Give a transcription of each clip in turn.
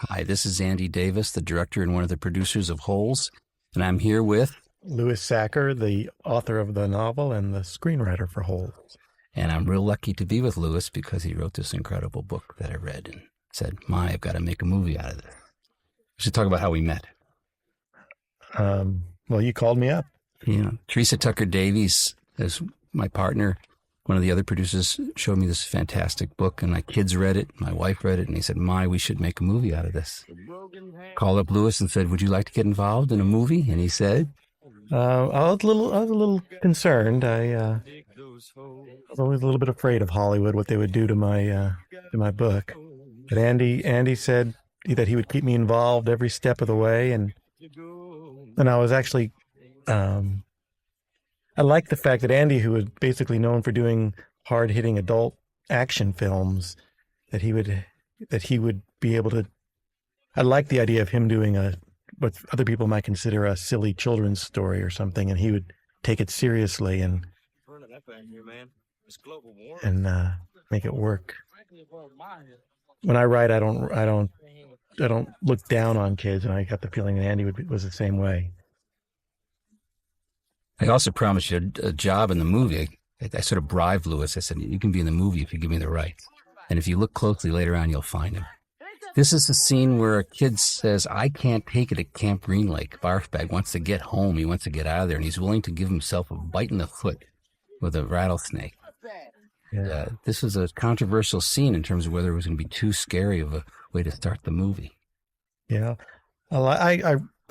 Hi, this is Andy Davis, the director and one of the producers of Holes, and I'm here with... Louis Sachar, the author of the novel and the screenwriter for Holes. And I'm real lucky to be with Louis because he wrote this incredible book that I read and said, I've got to make a movie out of this. We should talk about how we met. Well, you called me up. Teresa Tucker Davies is my partner. One of the other producers showed me this fantastic book, and my kids read it, my wife read it, and they said, we should make a movie out of this. Called up Louis and said, would you like to get involved in a movie? And he said... I was a little concerned. I was always a little bit afraid of Hollywood, what they would do to my book. But Andy said that he would keep me involved every step of the way, and I was actually... I like the fact that Andy, who was basically known for doing hard-hitting adult action films, that he would be able to... I like the idea of him doing what other people might consider a silly children's story or something, and he would take it seriously and make it work. When I write, I don't look down on kids, and I got the feeling that Andy was the same way. I also promised you a job in the movie. I sort of bribed Louis. I said, you can be in the movie if you give me the rights. And if you look closely later on, you'll find him. This is the scene where a kid says, I can't take it at Camp Green Lake. Barfbag wants to get home. He wants to get out of there, and he's willing to give himself a bite in the foot with a rattlesnake. Yeah. This was a controversial scene in terms of whether it was going to be too scary of a way to start the movie. Yeah.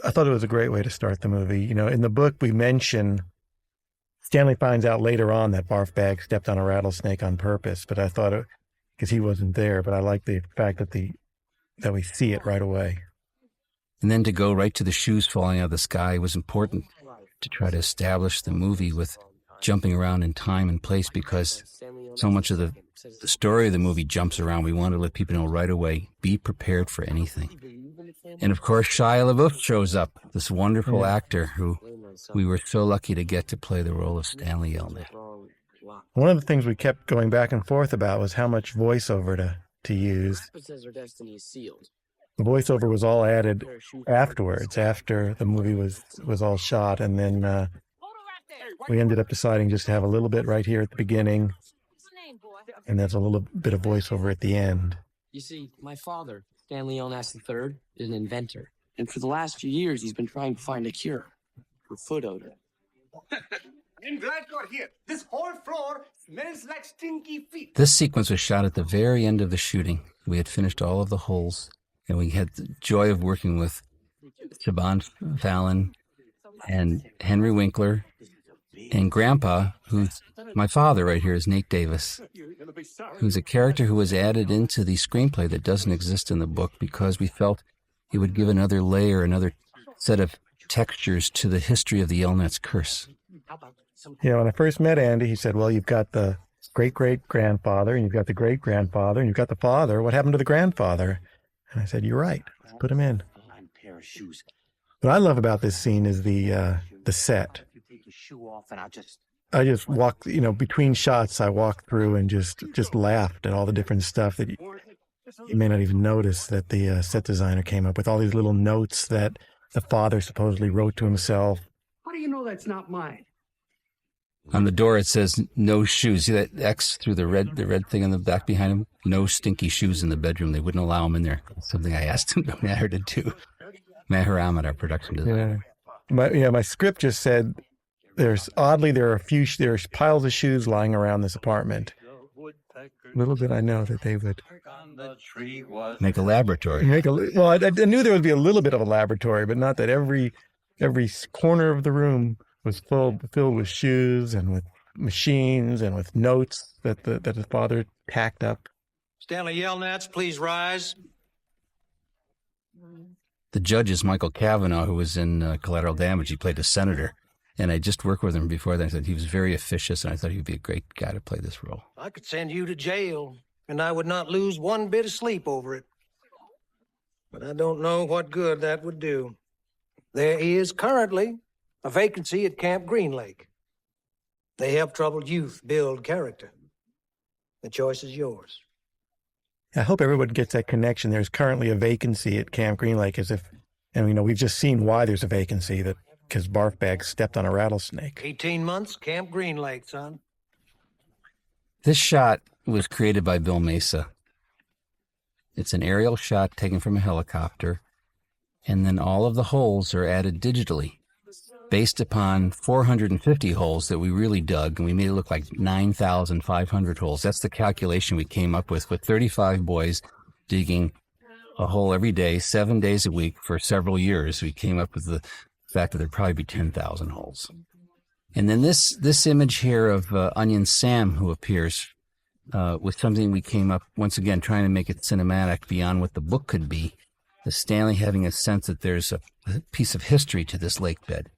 I thought it was a great way to start the movie. In the book, we mention Stanley finds out later on that Barfbag stepped on a rattlesnake on purpose, but I thought because he wasn't there, but I like the fact that we see it right away. And then to go right to the shoes falling out of the sky was important to try to establish the movie with jumping around in time and place, because so much of the story of the movie jumps around. We wanted to let people know right away, be prepared for anything. And of course, Shia LaBeouf shows up, this wonderful actor who we were so lucky to get to play the role of Stanley Yelnats. One of the things we kept going back and forth about was how much voiceover to use. The voiceover was all added afterwards, after the movie was all shot, and then we ended up deciding just to have a little bit right here at the beginning, and there's a little bit of voiceover at the end. You see, my father, Stanley Yelnats III, is an inventor, and for the last few years, he's been trying to find a cure for foot odor. I'm glad you're here. This whole floor smells like stinky feet. This sequence was shot at the very end of the shooting. We had finished all of the holes, and we had the joy of working with Siobhan Fallon and Henry Winkler, and Grandpa, who's my father right here, is Nate Davis, who's a character who was added into the screenplay that doesn't exist in the book because we felt it would give another layer, another set of textures to the history of the Yelnats curse. When I first met Andy, he said, well, you've got the great-great-grandfather, and you've got the great-grandfather, and you've got the father. What happened to the grandfather? And I said, you're right. Let's put him in. What I love about this scene is the set. I just walked, between shots, I walked through and just laughed at all the different stuff that you may not even notice that the set designer came up with, all these little notes that the father supposedly wrote to himself. How do you know that's not mine? On the door, it says, no shoes. See that X through the red thing on the back behind him? No stinky shoes in the bedroom. They wouldn't allow him in there. Something I asked him, Maher to do. Maher Ahmed, our production designer. My script just said, there are piles of shoes lying around this apartment. Little did I know that they would make a laboratory. I knew there would be a little bit of a laboratory, but not that every corner of the room was filled with shoes and with machines and with notes that his father tacked up. Stanley Yelnats, please rise. The judge is Michael Cavanaugh, who was in Collateral Damage. He played a senator. And I just worked with him before that. I said he was very officious, and I thought he would be a great guy to play this role. I could send you to jail, and I would not lose one bit of sleep over it. But I don't know what good that would do. There is currently a vacancy at Camp Green Lake. They help troubled youth build character. The choice is yours. I hope everyone gets that connection. There's currently a vacancy at Camp Green Lake, and we've just seen why there's a vacancy, because Barfbag stepped on a rattlesnake. 18 months, Camp Green Lake, son. This shot was created by Bill Mesa. It's an aerial shot taken from a helicopter, and then all of the holes are added digitally based upon 450 holes that we really dug, and we made it look like 9,500 holes. That's the calculation we came up with 35 boys digging a hole every day, 7 days a week for several years. We came up with the fact that there'd probably be 10,000 holes. And then this image here of Onion Sam, who appears, was something we came up, once again, trying to make it cinematic beyond what the book could be. The Stanley having a sense that there's a piece of history to this lake bed.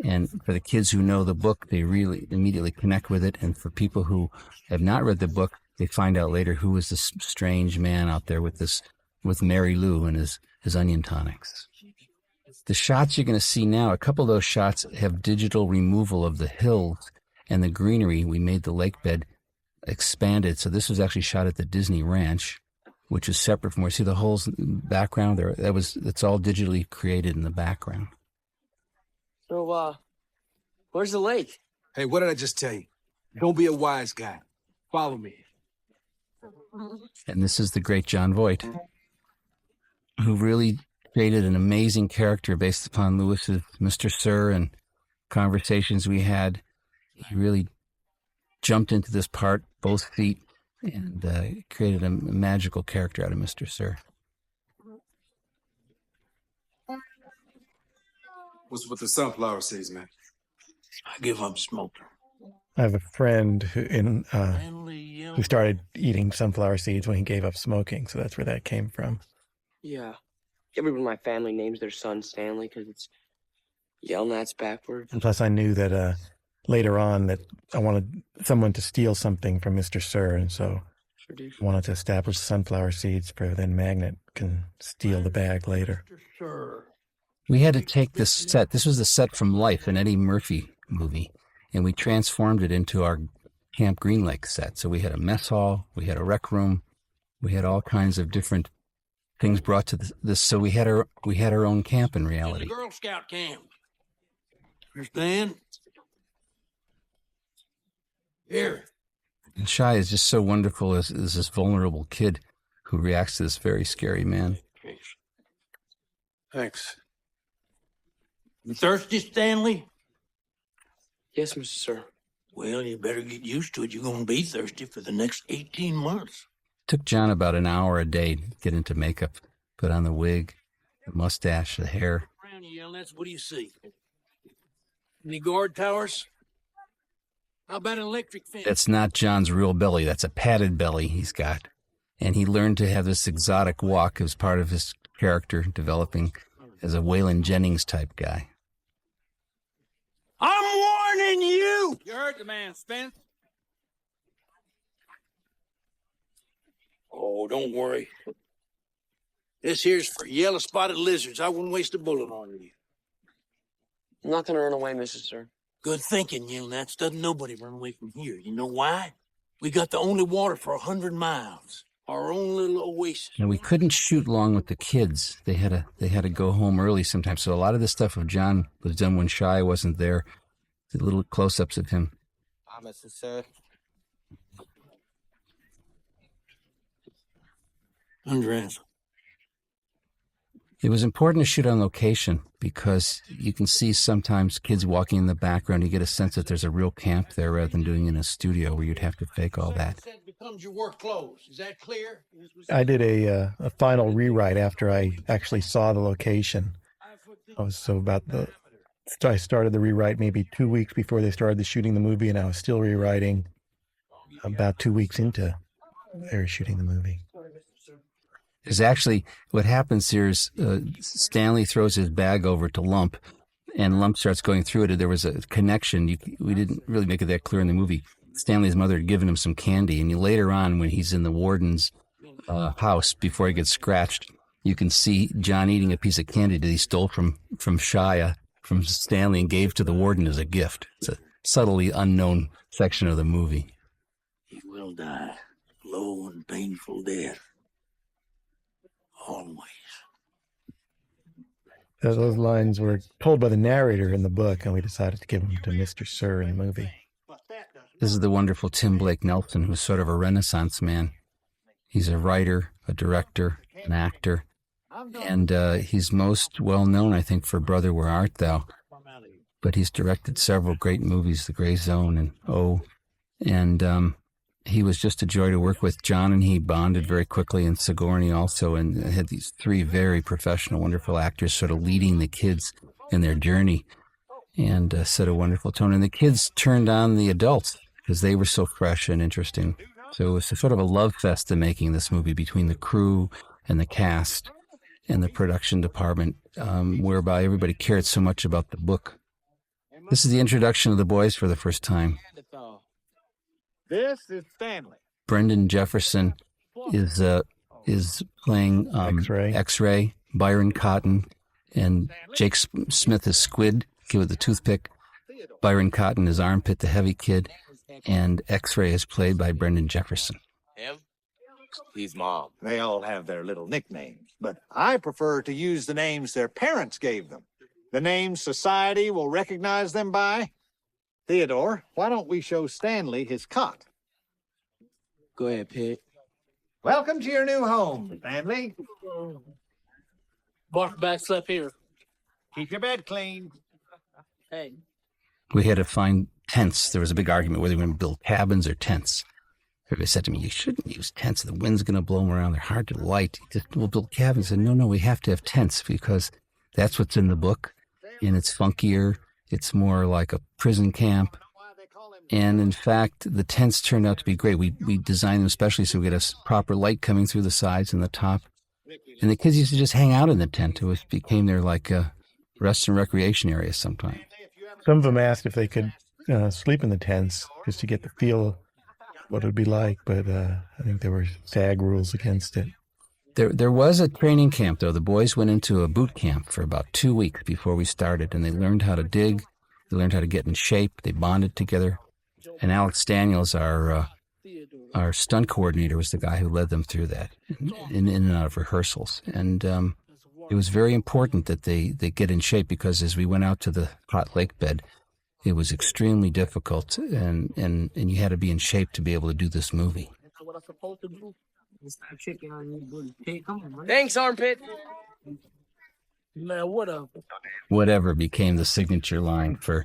And for the kids who know the book, they really immediately connect with it. And for people who have not read the book, they find out later who is this strange man out there with Mary Lou and his onion tonics. The shots you're going to see now, a couple of those shots have digital removal of the hills and the greenery. We made the lake bed expanded. So this was actually shot at the Disney Ranch, which is separate from where you see the holes in the background there. It's all digitally created in the background. So, where's the lake? Hey, what did I just tell you? Don't be a wise guy. Follow me. And this is the great John Voight, who really created an amazing character based upon Lewis's Mr. Sir and conversations we had. He really jumped into this part, both feet, and created a magical character out of Mr. Sir. What's with the sunflower seeds, man? I give up smoking. I have a friend who started eating sunflower seeds when he gave up smoking, so that's where that came from. Yeah. Everyone in my family names their son Stanley because it's Yelnats backwards. And plus I knew that later on that I wanted someone to steal something from Mr. Sir, and so I wanted to establish sunflower seeds for then Magnet can steal the bag later. We had to take this set. This was the set from Life, an Eddie Murphy movie, and we transformed it into our Camp Green Lake set. So we had a mess hall, we had a rec room, we had all kinds of different things brought to this. So we had our own camp in reality. It's a Girl Scout camp. Understand? Here. And Shai is just so wonderful as this vulnerable kid who reacts to this very scary man. Thanks. You thirsty, Stanley? Yes, Mr. Sir. Well, you better get used to it. You're going to be thirsty for the next 18 months. Took John about an hour a day to get into makeup, put on the wig, the mustache, the hair. Around you, Yelnats, what do you see? Any guard towers? How about an electric fence? That's not John's real belly. That's a padded belly he's got. And he learned to have this exotic walk as part of his character developing as a Waylon Jennings type guy. I'm warning you! You heard the man, Spence. Oh, don't worry. This here's for yellow-spotted lizards. I wouldn't waste a bullet on you. I'm not going to run away, Mrs. Sir. Good thinking, Yelnats. Doesn't nobody run away from here. You know why? We got the only water for 100 miles. Our own little oasis. And we couldn't shoot long with the kids. They had to go home early sometimes. So a lot of the stuff of John was done when Shai wasn't there. The little close-ups of him. Mr. Sir. Undress. It was important to shoot on location because you can see sometimes kids walking in the background. You get a sense that there's a real camp there rather than doing it in a studio where you'd have to fake all that. Becomes your work clothes. Is that clear? I did a final rewrite after I actually saw the location. I started the rewrite maybe 2 weeks before they started the shooting the movie, and I was still rewriting about 2 weeks into they were shooting the movie. Because actually what happens here is Stanley throws his bag over to Lump, and Lump starts going through it. There was a connection. We didn't really make it that clear in the movie. Stanley's mother had given him some candy, and later on when he's in the warden's house before he gets scratched, you can see John eating a piece of candy that he stole from Shia, from Stanley, and gave to the warden as a gift. It's a subtly unknown section of the movie. He will die. Low and painful death. Always. Those lines were told by the narrator in the book, and we decided to give them to Mr. Sir in the movie. This is the wonderful Tim Blake Nelson, who's sort of a Renaissance man. He's a writer, a director, an actor, and he's most well known, I think, for Brother, Where Art Thou? But he's directed several great movies, The Gray Zone and Oh, and he was just a joy to work with. John and he bonded very quickly, and Sigourney also, and had these three very professional, wonderful actors sort of leading the kids in their journey, and set a wonderful tone. And the kids turned on the adults because they were so fresh and interesting. So it was sort of a love fest in making this movie between the crew and the cast and the production department, whereby everybody cared so much about the book. This is the introduction of the boys for the first time. This is Stanley. Brendan Jefferson is playing X-Ray. Byron Cotton and Jake Smith is Squid, kid with the toothpick. Byron Cotton is Armpit, the heavy kid, and X-Ray is played by Brendan Jefferson. Him? He's Mom. They all have their little nicknames, but I prefer to use the names their parents gave them. The names society will recognize them by. Theodore, why don't we show Stanley his cot? Go ahead, Pete. Welcome to your new home, Stanley. Bark back slept here. Keep your bed clean. Hey. We had to find tents. There was a big argument whether we were going to build cabins or tents. Everybody said to me, you shouldn't use tents. The wind's going to blow them around. They're hard to light. We'll build cabins. I said, no, we have to have tents because that's what's in the book. And it's funkier. It's more like a prison camp. And in fact, the tents turned out to be great. We designed them especially so we get a proper light coming through the sides and the top. And the kids used to just hang out in the tent. It became their like rest and recreation area sometimes. Some of them asked if they could sleep in the tents just to get the feel of what it would be like, but I think there were SAG rules against it. There was a training camp, though. The boys went into a boot camp for about 2 weeks before we started, and they learned how to dig. They learned how to get in shape. They bonded together. And Alex Daniels, our stunt coordinator, was the guy who led them through that in and out of rehearsals. And it was very important that they get in shape because as we went out to the hot lake bed, it was extremely difficult, and you had to be in shape to be able to do this movie. Thanks, Armpit. Man, what up? Whatever became the signature line for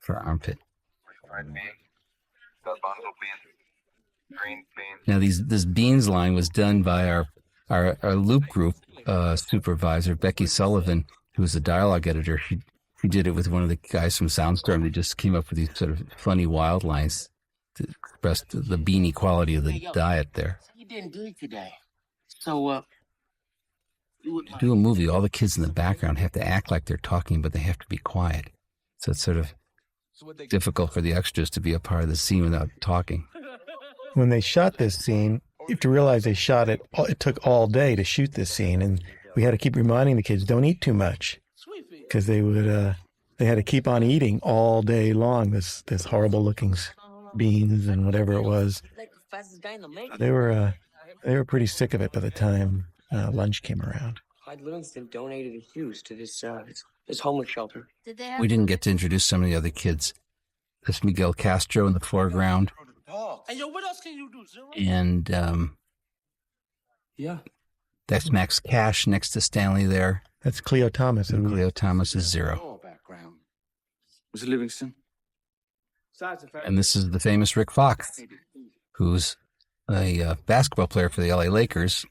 Armpit. Now, this beans line was done by our loop group supervisor, Becky Sullivan, who was the dialogue editor. She did it with one of the guys from Soundstorm. They just came up with these sort of funny wild lines to express the beanie quality of the diet there. You didn't do it today. So, To do a movie, all the kids in the background have to act like they're talking, but they have to be quiet. So it's sort of difficult for the extras to be a part of the scene without talking. When they shot this scene, you have to realize they shot it. It took all day to shoot this scene, and we had to keep reminding the kids, don't eat too much, because they had to keep on eating all day long. This horrible looking beans and whatever it was. They were pretty sick of it by the time lunch came around. Clyde Livingston donated a Hughes to this homeless shelter. We didn't get to introduce some of the other kids. There's Miguel Castro in the foreground. Hey, yo, what else can you do, Zero? And Yeah. that's Max Cash next to Stanley there. That's Cleo Thomas. And Cleo Thomas is Zero. Was it Livingston? And this is the famous Rick Fox, who's a basketball player for the LA Lakers.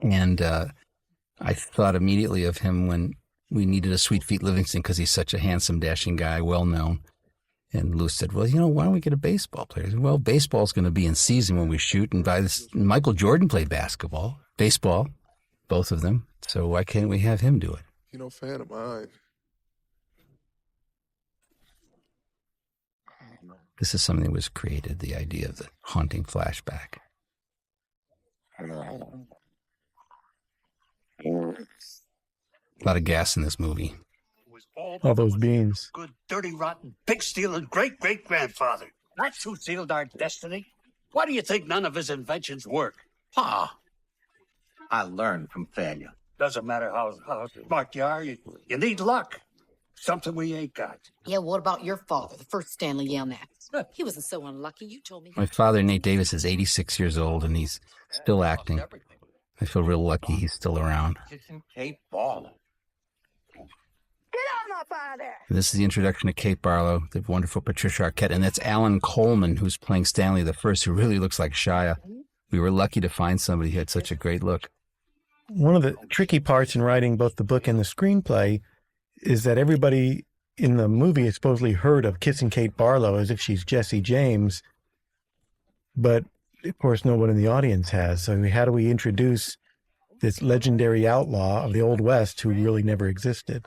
And I thought immediately of him when we needed a Sweet Feet Livingston because he's such a handsome, dashing guy, well-known. And Lou said, well, why don't we get a baseball player? I said, well, baseball's going to be in season when we shoot. And Michael Jordan played baseball, both of them. So why can't we have him do it? Fan of mine. This is something that was created, the idea of the haunting flashback. A lot of gas in this movie. All those beans. Good, dirty, rotten, pig-stealing great-great-grandfather. That's who sealed our destiny. Why do you think none of his inventions work? Pa. I learned from failure. Doesn't matter how smart you are, you need luck. Something we ain't got. Yeah, what about your father, the first Stanley Yelnats? He wasn't so unlucky. You told me. My father, Nate Davis, is 86 years old, and he's still acting. I feel real lucky he's still around. Kate Ball. This is the introduction to Kate Barlow, the wonderful Patricia Arquette, and that's Alan Coleman, who's playing Stanley the First, who really looks like Shia. We were lucky to find somebody who had such a great look. One of the tricky parts in writing both the book and the screenplay is that everybody in the movie has supposedly heard of Kissing Kate Barlow as if she's Jesse James, but of course no one in the audience has. So how do we introduce this legendary outlaw of the Old West who really never existed?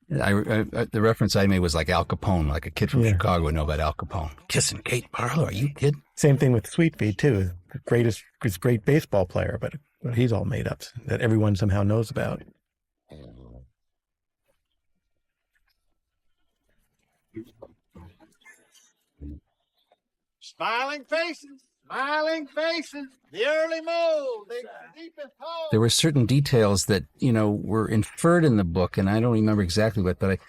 The reference I made was like Al Capone, like a kid from Chicago would know about Al Capone. Kissing Kate Barlow, are you kidding? Same thing with Sweetfeet too. The great baseball player, but he's all made up that everyone somehow knows about. Smiling faces, the early mold, the deepest hole. There were certain details that, were inferred in the book, and I don't remember exactly what, but I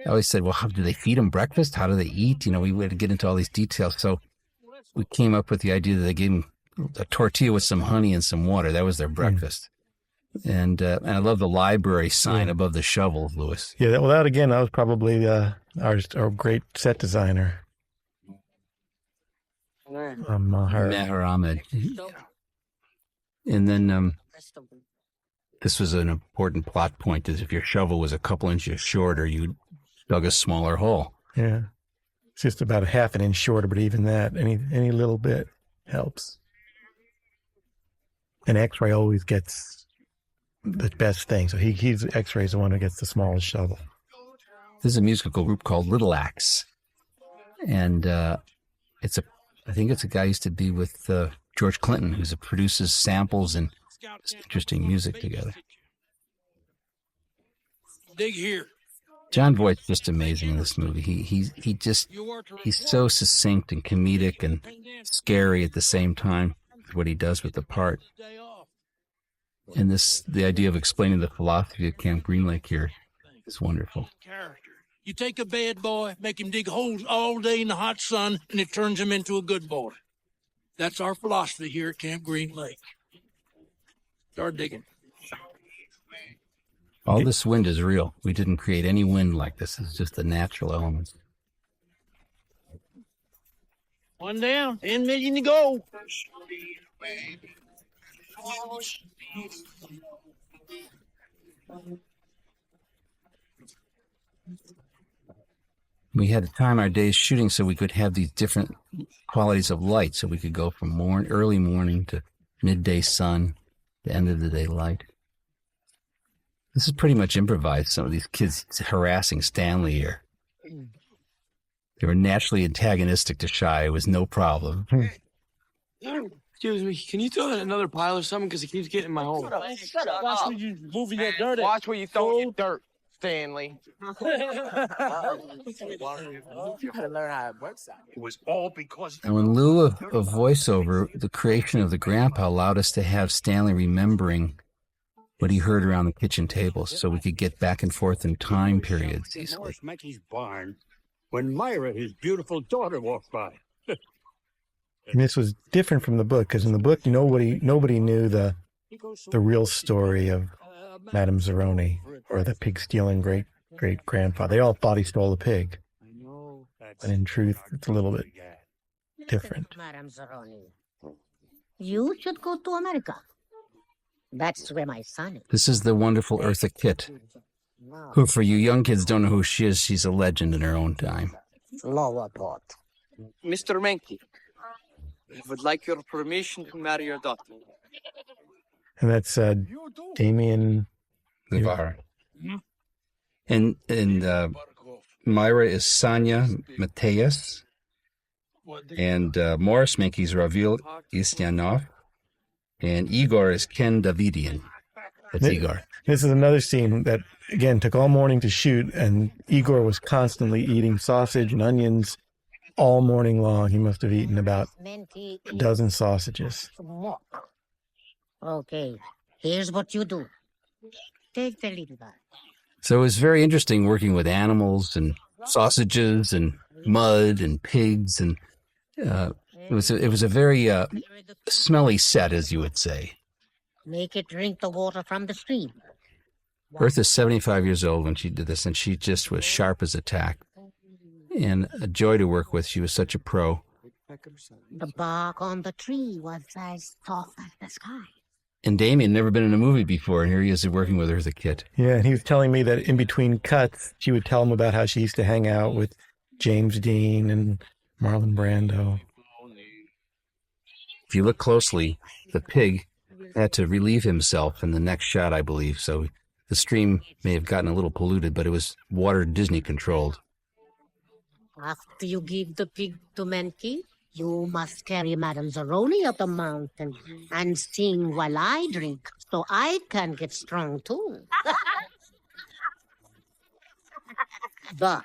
always said, well, how do they feed them breakfast? How do they eat? We had to get into all these details. So we came up with the idea that they gave them a tortilla with some honey and some water. That was their breakfast. And I love the library sign above the shovel, Louis. Yeah, that again, that was probably our great set designer. Maher Ahmed. And then this was an important plot point, is if your shovel was a couple inches shorter, you dug a smaller hole. Yeah. It's just about a half an inch shorter, but even that, any little bit helps. And X-ray always gets the best thing. So X-ray's the one who gets the smallest shovel. This is a musical group called Little Axe. And I think it's a guy who used to be with George Clinton, who produces samples and interesting music together. Dig here. John Voight's just amazing in this movie. He's so succinct and comedic and scary at the same time, what he does with the part. And the idea of explaining the philosophy of Camp Green Lake here is wonderful. You take a bad boy, make him dig holes all day in the hot sun, and it turns him into a good boy. That's our philosophy here at Camp Green Lake. Start digging. All this wind is real. We didn't create any wind like this. It's just the natural elements. One down, 10 million to go. We had to time our days shooting so we could have these different qualities of light, so we could go from early morning to midday sun to end of the day light. This is pretty much improvised. Some of these kids harassing Stanley here. They were naturally antagonistic to Shia. It was no problem. Excuse me, can you throw in another pile or something? Because it keeps getting in my hole. Shut up. Watch where you moving your dirt. Watch where you throwing your dirt, Stanley. You gotta learn how it works out. It was all because... Now, in lieu of voiceover, the creation of the grandpa allowed us to have Stanley remembering what he heard around the kitchen table, so we could get back and forth in time periods easily. Mackey's barn when Myra, his beautiful daughter, walked by. And this was different from the book, because in the book, nobody knew the real story of Madame Zeroni or the pig-stealing great-grandfather. They all thought he stole a pig. But in truth, it's a little bit different. Madame Zeroni, you should go to America. That's where my son is. This is the wonderful Eartha Kitt, who, for you young kids don't know who she is, she's a legend in her own time. Law report. Mr. Menke, I would like your permission to marry your daughter. And that's Damien Guevara. And Myra is Sonia Mateus. And Morris Menke's Ravil Istyanov. And Igor is Ken Davidian. That's Igor. This is another scene that, again, took all morning to shoot, and Igor was constantly eating sausage and onions all morning long. He must have eaten about a dozen sausages. Okay, here's what you do. Take the little guy. So it was very interesting working with animals and sausages and mud and pigs, and it was a very smelly set, as you would say. Make it drink the water from the stream. Bertha's 75 years old when she did this, and she just was sharp as a tack and a joy to work with. She was such a pro. The bark on the tree was as soft as the sky. And Damien never been in a movie before, and here he is working with her as a kid. Yeah, and he was telling me that in between cuts, she would tell him about how she used to hang out with James Dean and Marlon Brando. If you look closely, the pig had to relieve himself in the next shot, I believe. So the stream may have gotten a little polluted, but it was water Disney controlled. After you give the pig to Menki, you must carry Madame Zeroni up the mountain and sing while I drink, so I can get strong too. But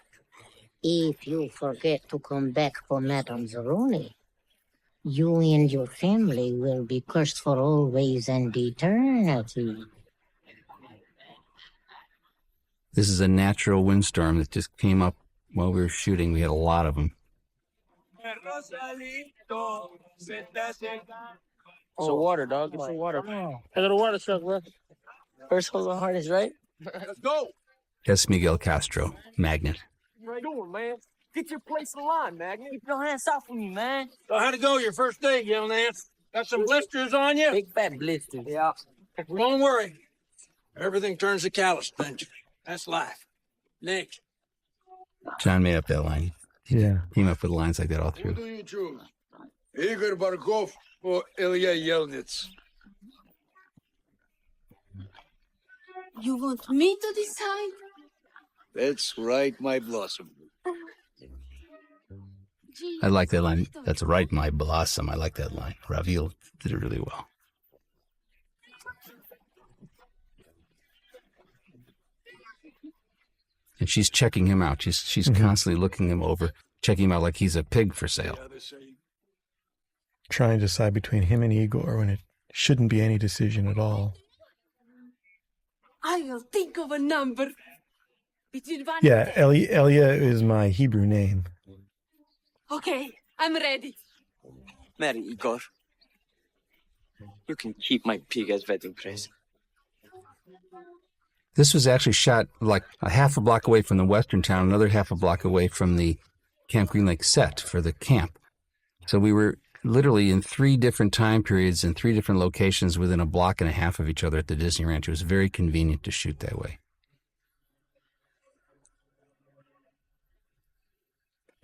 if you forget to come back for Madame Zeroni, you and your family will be cursed for always and eternity. This is a natural windstorm that just came up while we were shooting. We had a lot of them. So water, dog. It's a water. A little water truck, bro. First hold the hardest, right? Let's go. Yes, Miguel Castro, magnet. What are you doing, man? Get your place in line, Magnet. Keep your hands off of me, man. So how'd it go your first day, Yell Nance? Got some blisters on you? Big fat blisters. Yeah. Well, don't worry. Everything turns to callus eventually. That's life. Nick. John made up that line. Yeah. He came up with lines like that all Who through. do you choose? Igor Barkov or Ilya Yelnats? You want me to decide? That's right, my blossom. I like that line. That's right, my blossom. I like that line. Ravil did it really well. And she's checking him out. She's constantly looking him over, checking him out like he's a pig for sale. Trying to decide between him and Igor when it shouldn't be any decision at all. I will think of a number. Between one Yeah, Elia is my Hebrew name. Okay, I'm ready. Mary Igor. You can keep my pig as wedding present. This was actually shot like a half a block away from the western town, another half a block away from the Camp Green Lake set for the camp. So we were literally in 3 different time periods in 3 different locations within a block and a half of each other at the Disney Ranch. It was very convenient to shoot that way.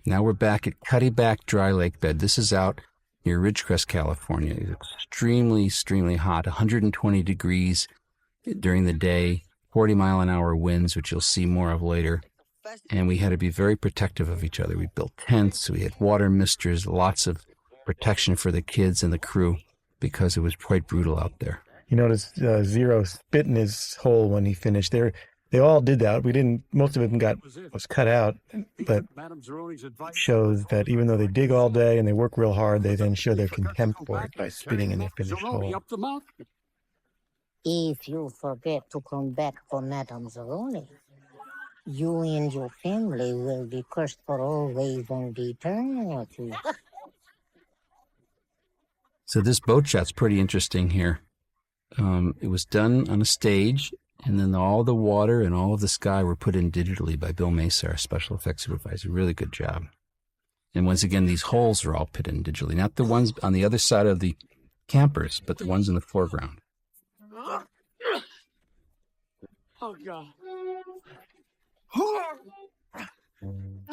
Now we're back at Cuddyback Dry Lake Bed. This is out near Ridgecrest, California. It's extremely, extremely hot, 120 degrees during the day, 40-mile-an-hour winds, which you'll see more of later. And we had to be very protective of each other. We built tents, we had water misters, lots of protection for the kids and the crew because it was quite brutal out there. You notice Zero spit in his hole when he finished. They all did that. We didn't. Most of it was cut out, but shows that even though they dig all day and they work real hard, they then show their contempt for it by spitting in their finished hole. If you forget to come back for Madame Zeroni, you and your family will be cursed for always and eternity. So this boat shot's pretty interesting here. It was done on a stage, and then all the water and all of the sky were put in digitally by Bill Mesa, our special effects supervisor. Really good job. And once again, these holes are all put in digitally, not the ones on the other side of the campers, but the ones in the foreground. Oh, God.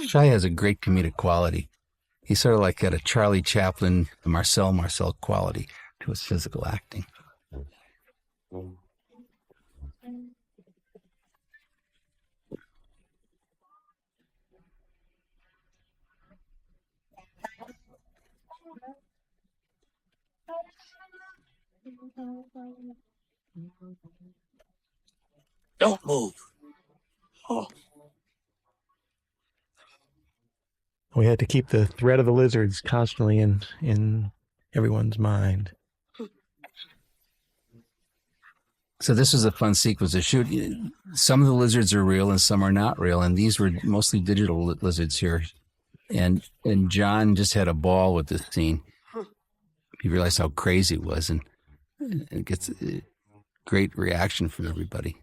Shai has a great comedic quality. He's sort of like got a Charlie Chaplin, Marcel quality to his physical acting. Don't move. Oh. We had to keep the threat of the lizards constantly in everyone's mind. So this was a fun sequence to shoot. Some of the lizards are real and some are not real, and these were mostly digital lizards here. And John just had a ball with this scene. He realized how crazy it was, and it gets a great reaction from everybody.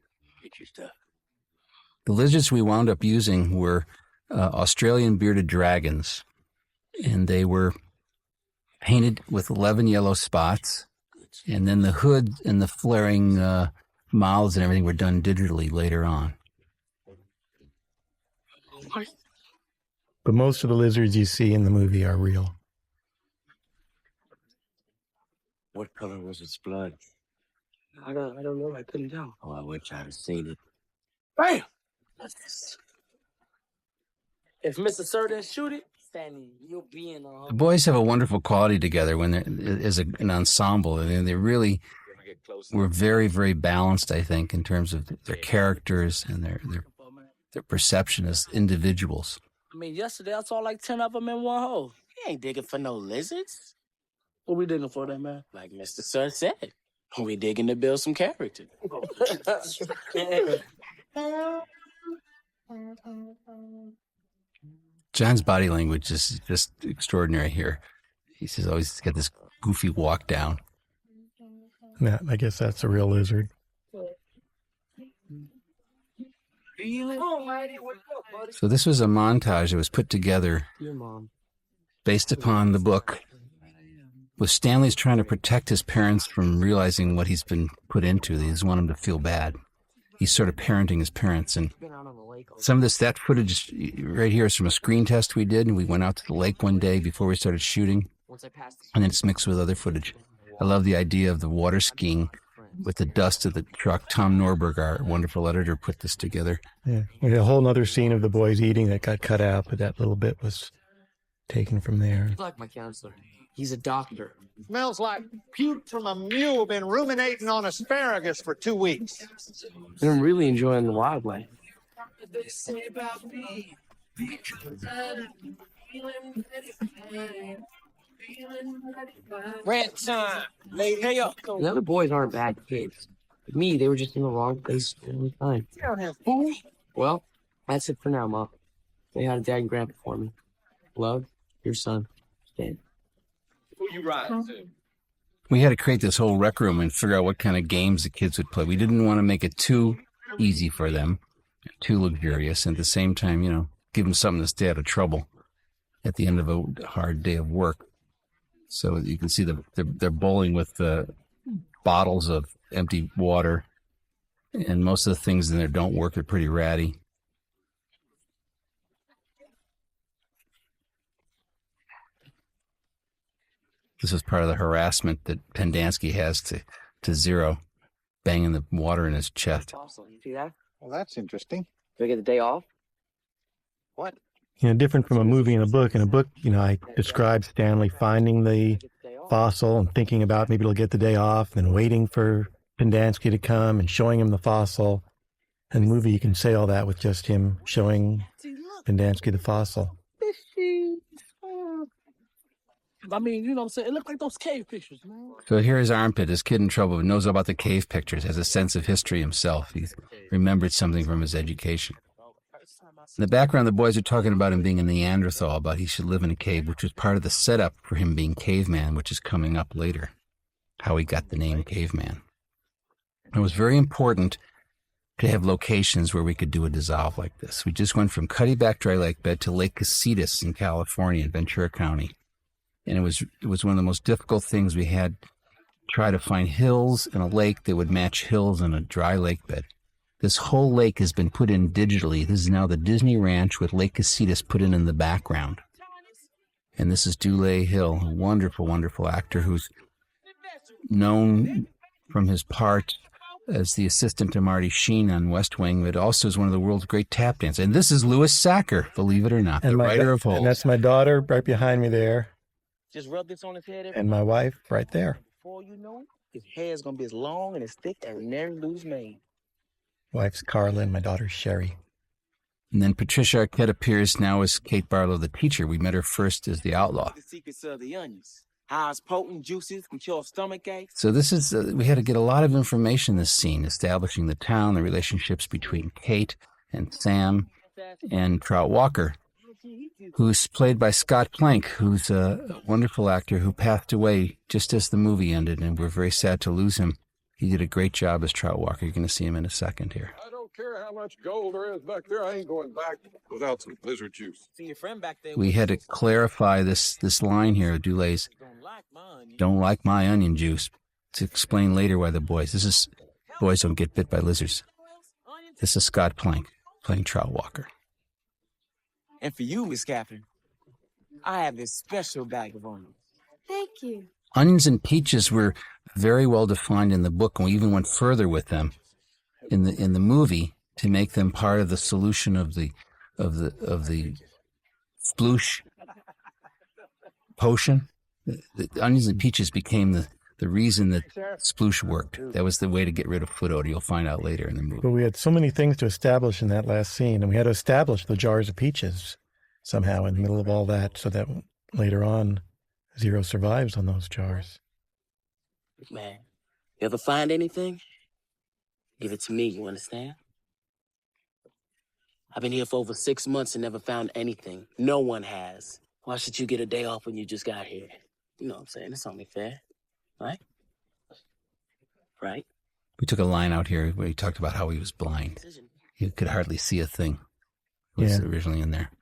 The lizards we wound up using were Australian bearded dragons, and they were painted with 11 yellow spots, and then the hood and the flaring mouths and everything were done digitally later on. But most of the lizards you see in the movie are real. What color was its blood? I don't know. I couldn't tell. Oh, I wish I'd have seen it. Bam! If Mr. Sir didn't shoot it, Stanley, you'll be in a... The boys have a wonderful quality together when they're as an ensemble, and they really were very, very balanced, I think, in terms of their characters and their perception as individuals. I mean, yesterday I saw like 10 of them in one hole. He ain't digging for no lizards. What we digging for then, man? Like Mr. Sir said, we digging to build some character. John's body language is just extraordinary here. He says always got this goofy walk down. Yeah, I guess that's a real lizard. So this was a montage that was put together based upon the book, with Stanley's trying to protect his parents from realizing what he's been put into. He doesn't want them to feel bad. He's sort of parenting his parents. And some of that footage right here is from a screen test we did, and we went out to the lake one day before we started shooting, and then it's mixed with other footage. I love the idea of the water skiing with the dust of the truck. Tom Norberg, our wonderful editor, put this together. Yeah, we had a whole other scene of the boys eating that got cut out, but that little bit was taken from there. He's like my counselor. He's a doctor. Smells like puke from a mule been ruminating on asparagus for 2 weeks. I'm really enjoying the wildlife. Rant time. Hey up. The other boys aren't bad kids. With me, they were just in the wrong place at the wrong time. You don't have food. Well, that's it for now, Ma. Say hi to Dad and Grandpa for me. Love, your son, Stan. Who you riding to? We had to create this whole rec room and figure out what kind of games the kids would play. We didn't want to make it too easy for them, too luxurious, and at the same time, give them something to stay out of trouble at the end of a hard day of work. So you can see they're bowling with bottles of empty water, and most of the things in there don't work. They're pretty ratty. This is part of the harassment that Pendanski has to Zero, banging the water in his chest. Awesome. You see that? Well, that's interesting. Do I get the day off? What? Different from a movie and a book. In a book, I described Stanley finding the fossil and thinking about maybe he'll get the day off, and then waiting for Pendanski to come and showing him the fossil. In the movie, you can say all that with just him showing Pendanski the fossil. I mean, you know what I'm saying? It looked like those cave pictures, man. So here is Armpit, this kid in trouble, who knows all about the cave pictures, has a sense of history himself. He's remembered something from his education. In the background, the boys are talking about him being a Neanderthal, about he should live in a cave, which was part of the setup for him being caveman, which is coming up later, how he got the name caveman. It was very important to have locations where we could do a dissolve like this. We just went from Cuddyback Dry Lake Bed to Lake Casitas in California, in Ventura County. And it was one of the most difficult things we had to try to find hills in a lake that would match hills in a dry lake bed. This whole lake has been put in digitally. This is now the Disney Ranch with Lake Casitas put in the background. And this is Dulé Hill, a wonderful, wonderful actor who's known from his part as the assistant to Marty Sheen on West Wing, but also is one of the world's great tap dancers. And this is Louis Sachar, believe it or not, the writer of Holes. And that's my daughter right behind me there. Just rub this on his head. And my wife right there. Before you know it, his hair's gonna be as long and as thick as never lose mane. Wife's Carla and my daughter's Sherry. And then Patricia Arquette appears now as Kate Barlow, the teacher. We met her first as the outlaw. The secrets of the onions. How its potent juices can cure stomach aches. So this is, we had to get a lot of information in this scene, establishing the town, the relationships between Kate and Sam and Trout Walker, who's played by Scott Plank, who's a wonderful actor who passed away just as the movie ended, and we're very sad to lose him. He did a great job as Trout Walker. You're going to see him in a second here. I don't care how much gold there is back there. I ain't going back without some lizard juice. See your friend back there. We had to clarify this line here, Dulay's, don't like my onion juice, to explain later why the boys don't get bit by lizards. This is Scott Plank playing Trout Walker. And for you, Miss Catherine, I have this special bag of onions. Thank you. Onions and peaches were very well defined in the book, and we even went further with them in the movie to make them part of the solution of the sploosh potion. The onions and peaches became the reason that sploosh worked. That was the way to get rid of foot odor. You'll find out later in the movie. But we had so many things to establish in that last scene, and we had to establish the jars of peaches somehow in the middle of all that, so that later on, Zero survives on those jars. Man, you ever find anything? Give it to me, you understand? I've been here for over 6 months and never found anything. No one has. Why should you get a day off when you just got here? You know what I'm saying? It's only fair, right? Right? We took a line out here where he talked about how he was blind. He could hardly see a thing. It was originally in there.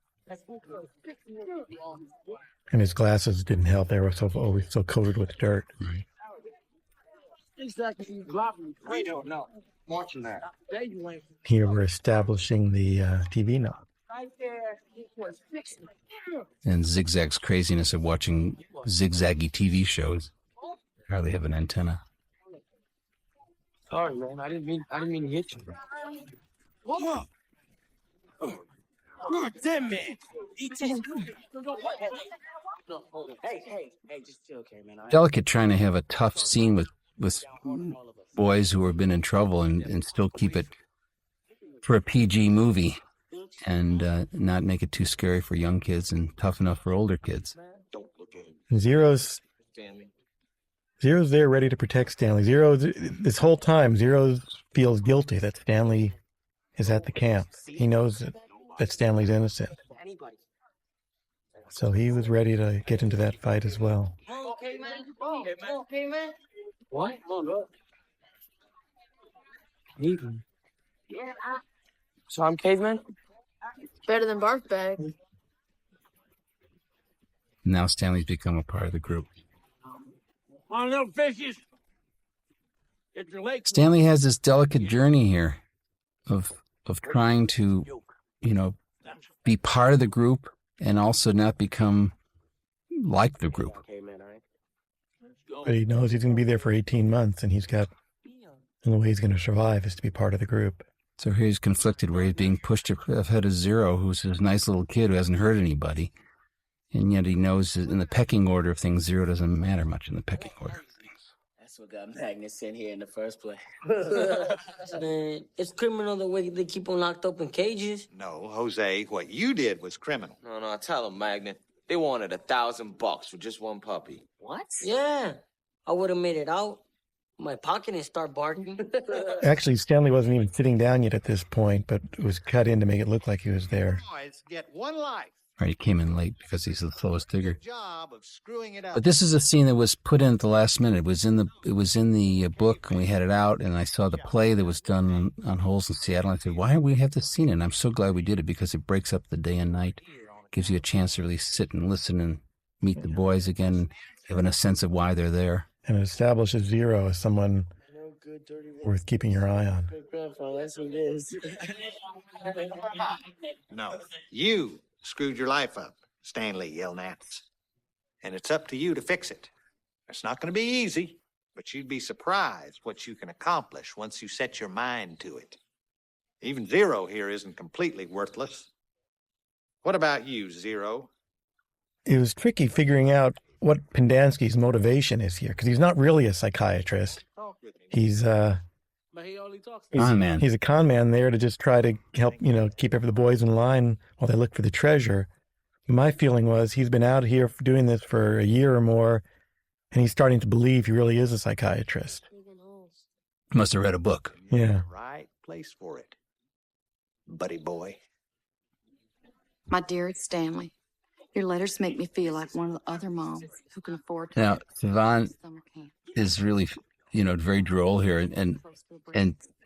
And his glasses didn't help. They were always so coated with dirt. Right. We don't know. Watching that. Here we're establishing the TV knob. And Zigzag's craziness of watching zigzaggy TV shows. Hardly have an antenna. Sorry, man. I didn't mean to hit you. What? God damn it! Hey, just chill, okay, man. Delicate trying to have a tough scene with boys who have been in trouble and still keep it for a PG movie and not make it too scary for young kids and tough enough for older kids. Zero's there ready to protect Stanley. This whole time, Zero feels guilty that Stanley is at the camp. He knows that Stanley's innocent. So he was ready to get into that fight as well. Okay, man. Okay, man. What? So I'm caveman? Better than bark bag. Now Stanley's become a part of the group. On little fishes. Get your legs. Stanley has this delicate journey here of trying to, be part of the group and also not become like the group. But he knows he's going to be there for 18 months, and and the way he's going to survive is to be part of the group. So here he's conflicted where he's being pushed ahead of Zero, who's this nice little kid who hasn't hurt anybody. And yet he knows that in the pecking order of things, Zero doesn't matter much in the pecking order of things. That's what got Magnus in here in the first place. Man, it's criminal the way they keep them locked up in cages. No, Jose, what you did was criminal. No, tell them, Magnet. They wanted $1,000 for just one puppy. What? Yeah. I would have made it out. My pocket and start barking. Actually, Stanley wasn't even sitting down yet at this point, but it was cut in to make it look like he was there. Boys get one life. Right, he came in late because he's the slowest digger. Job of screwing it up. But this is a scene that was put in at the last minute. It was in the book, and we had it out, and I saw the play that was done on Holes in Seattle. And I said, why don't we have this scene? And I'm so glad we did it because it breaks up the day and night, gives you a chance to really sit and listen and meet the boys again, having a sense of why they're there. And it establishes Zero as someone worth keeping your eye on. That's what it is. No, you screwed your life up, Stanley Yelnats. And it's up to you to fix it. It's not going to be easy, but you'd be surprised what you can accomplish once you set your mind to it. Even Zero here isn't completely worthless. What about you, Zero? It was tricky figuring out what Pendansky's motivation is here, because he's not really a psychiatrist. He's con man. He's a con man there to just try to help, keep the boys in line while they look for the treasure. My feeling was he's been out here doing this for a year or more, And he's starting to believe he really is a psychiatrist. Must have read a book. Yeah. Right place for it, buddy boy. My dearest Stanley, your letters make me feel like one of the other moms who can afford to Now, Siobhan summer camp. is really, very droll here, and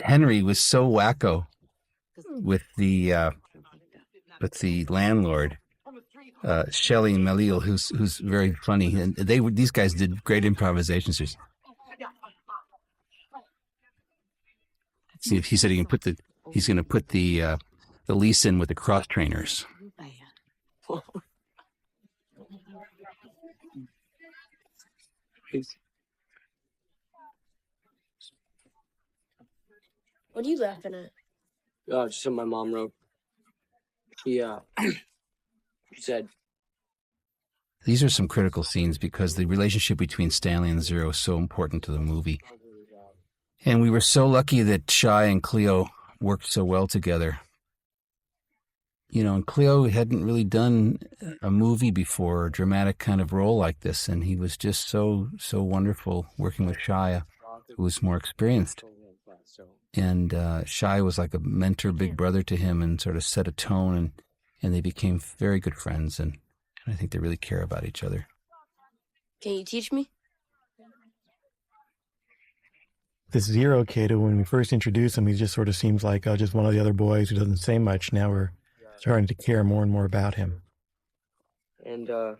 Henry was so wacko with the landlord, Shelley Malil, who's very funny, and these guys did great improvisations. See, he said he's going to put the lease in with the cross trainers. What are you laughing at? Oh, just something my mom wrote. She said, These are some critical scenes because the relationship between Stanley and Zero is so important to the movie. And we were so lucky that Shy and Cleo worked so well together. And Cleo hadn't really done a movie before, a dramatic kind of role like this, and he was just so wonderful working with Shia, who was more experienced. And Shia was like a mentor, big brother to him, and sort of set a tone, and they became very good friends, and I think they really care about each other. "Can you teach me?" This Zero kid, when we first introduce him, he just sort of seems like just one of the other boys who doesn't say much. Now we're starting to care more and more about him. And I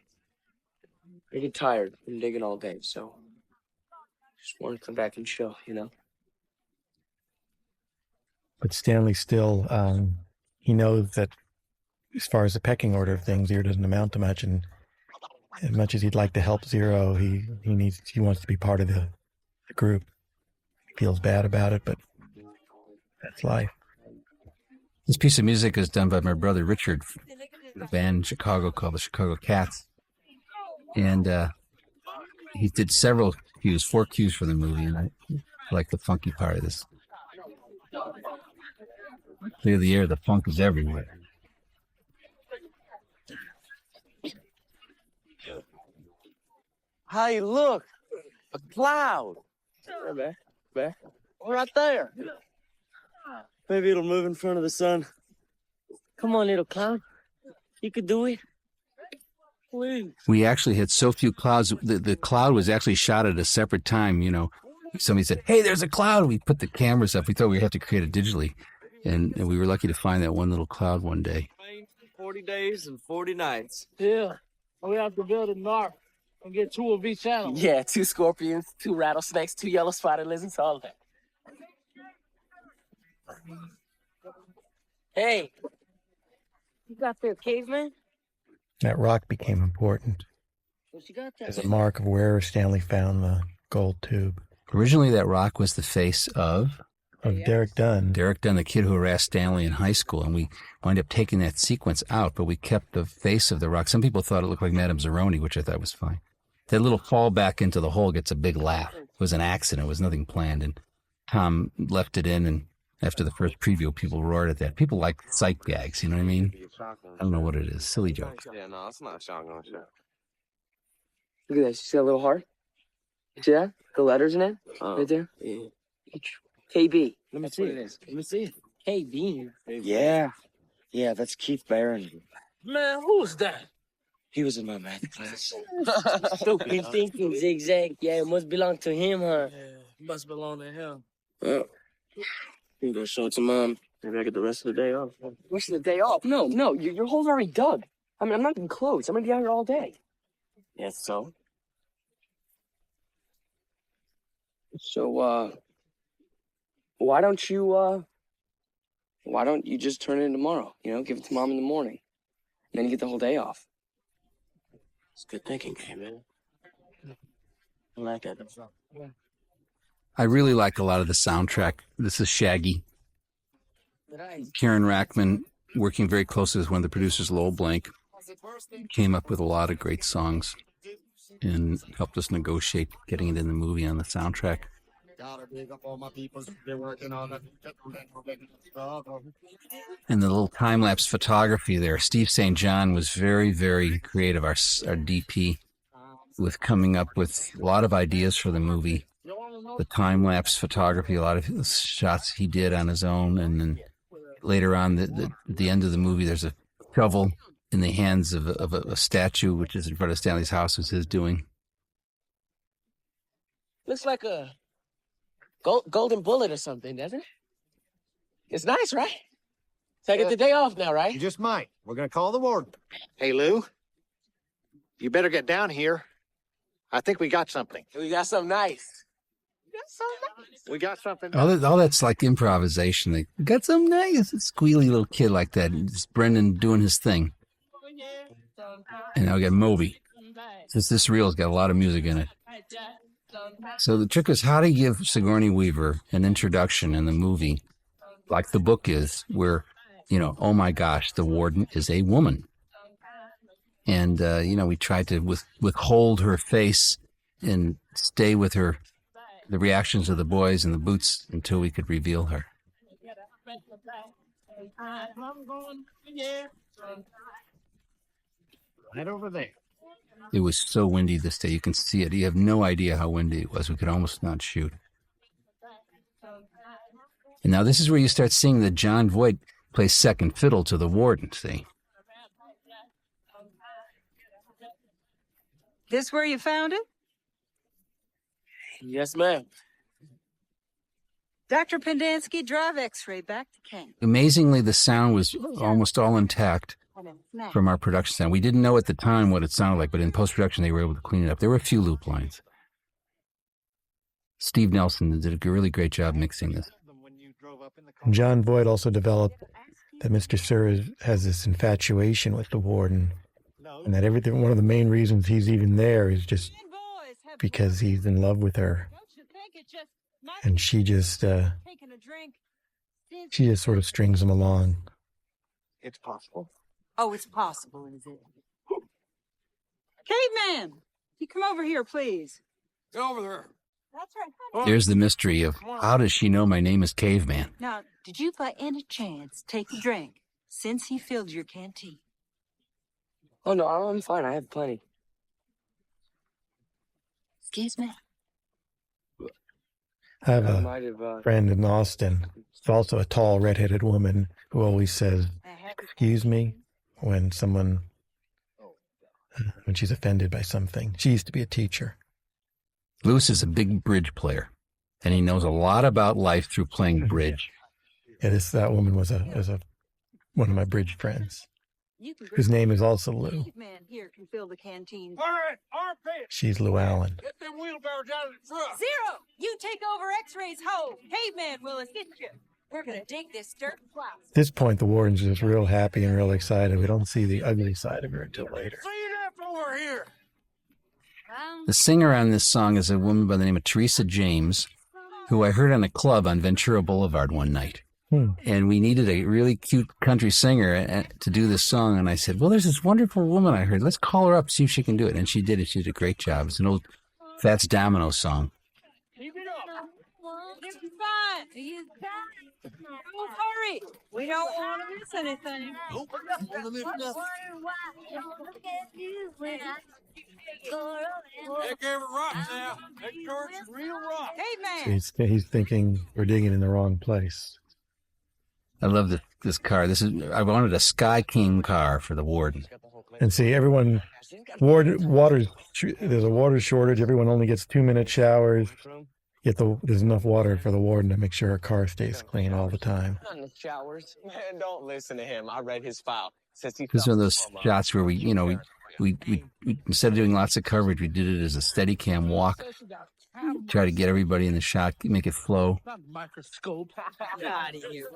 get tired from digging all day, so just want to come back and chill, But Stanley still, he knows that as far as the pecking order of things, Zero doesn't amount to much. And as much as he'd like to help Zero, he wants to be part of the group. He feels bad about it, but that's life. This piece of music is done by my brother Richard, a band in Chicago called the Chicago Cats. And he did several cues, 4 cues for the movie, and I like the funky part of this. Clear the air, the funk is everywhere. Hey, look, a cloud. Bear. Right there. Maybe it'll move in front of the sun. Come on, little clown. You could do it. Please. We actually had so few clouds. The cloud was actually shot at a separate time. Somebody said, "Hey, there's a cloud." We put the cameras up. We thought we'd have to create it digitally. And we were lucky to find that one little cloud one day. 40 days and 40 nights. Yeah. We have to build an ark and get 2 of each animal. Yeah, 2 scorpions, 2 rattlesnakes, 2 yellow spider lizards, all that. Hey, you got there, caveman? That rock became important What you got there? as a mark of where Stanley found the gold tube. Originally, that rock was the face of Derek Dunn. Derek Dunn, the kid who harassed Stanley in high school, and we wound up taking that sequence out, but we kept the face of the rock. Some people thought it looked like Madame Zeroni, which I thought was fine. That little fall back into the hole gets a big laugh. It was an accident. It was nothing planned, and Tom left it in, and after the first preview, people roared at that. People like sight gags, you know what I mean? I don't know what it is. Silly jokes. Yeah, no, it's not a shotgun shot. Look at that. You see that little heart? You see that? The letters in it? Right there? Yeah. KB. Let me see it. Let me see it. KB. Yeah, that's Keith Barron. Man, who's that? He was in my math class. Stupid thinking, zigzag. Yeah, it must belong to him, huh? Yeah, must belong to him. Well, you go show it to Mom. Maybe I get the rest of the day off. What's the day off? No, your hole's already dug. I mean, I'm not even close. I'm gonna be out here all day. Yes, so? So, why don't you just turn it in tomorrow? Give it to Mom in the morning. And then you get the whole day off. It's good thinking, man. I like that. I really like a lot of the soundtrack. This is Shaggy. Karen Rackman, working very closely with one of the producers, Lowell Blank, came up with a lot of great songs and helped us negotiate getting it in the movie on the soundtrack. And the little time-lapse photography there. Steve St. John was very, very creative, our DP. with coming up with a lot of ideas for the movie. The time-lapse photography, a lot of shots he did on his own. And then later on, at the end of the movie, there's a shovel in the hands of a statue, which is in front of Stanley's house, was his doing. Looks like a golden bullet or something, doesn't it? It's nice, right? So I get the day off now, right? You just might. We're going to call the warden. Hey, Lou, you better get down here. I think we got something. We got something nice. We got something. All that's like improvisation. They got some nice, squealy little kid like that. It's Brendan doing his thing. And now we got Moby. Since this reel's got a lot of music in it. So the trick is how to give Sigourney Weaver an introduction in the movie, like the book is, where, oh my gosh, the warden is a woman. And, we tried to withhold her face and stay with her, the reactions of the boys and the boots until we could reveal her. Right over there. It was so windy this day. You can see it. You have no idea how windy it was. We could almost not shoot. And now this is where you start seeing that John Voight plays second fiddle to the warden, see? This where you found it? Yes, ma'am. Dr. Pendansky, drive X-ray back to camp. Amazingly, the sound was almost all intact from our production sound. We didn't know at the time what it sounded like, but in post-production, they were able to clean it up. There were a few loop lines. Steve Nelson did a really great job mixing this. John Voight also developed that Mr. Sir has this infatuation with the warden, and that everything. One of the main reasons he's even there is just because he's in love with her, and she just sort of strings him along. It's possible. Oh, it's possible, is it? Caveman, you come over here, please. Get over there. That's right. There's the mystery of how does she know my name is Caveman? Now, did you by any chance take a drink since he filled your canteen? Oh, no, I'm fine. I have plenty. Excuse me? I have I a might have, friend in Austin. It's also a tall, redheaded woman who always says, "Excuse me," when she's offended by something. She used to be a teacher. Lewis is a big bridge player, and he knows a lot about life through playing bridge. Yeah, that woman was one of my bridge friends, whose name is also Lou. Caveman here can fill the canteen. All right, armpit. She's Lou Allen. Get them wheelbarrows out of the truck. Zero, you take over X-Ray's hole. Caveman will assist you. We're gonna dig this dirt and plow. At this point, the warden's just real happy and real excited. We don't see the ugly side of her until later. Clean up over here. The singer on this song is a woman by the name of Teresa James, who I heard on a club on Ventura Boulevard one night. And we needed a really cute country singer to do this song. And I said, well, there's this wonderful woman I heard. Let's call her up, see if she can do it. And she did it. She did a great job. It's an old Fats Domino song. Keep it up. You'll be fine. Don't hurry. We don't want to miss anything. Nope. Want to miss nothing. Take every rock now. Make sure it's real rock. Hey, So he's thinking we're digging in the wrong place. I love this car. I wanted a Sky King car for the warden. And see, there's a water shortage. Everyone only gets 2-minute showers. Yet there's enough water for the warden to make sure her car stays clean all the time. Not in the showers. Man, don't listen to him. I read his file. Says he This is one of those shots where we instead of doing lots of coverage, we did it as a steady cam walk. Try to get everybody in the shot, make it flow. Not a microscope. Get out of here.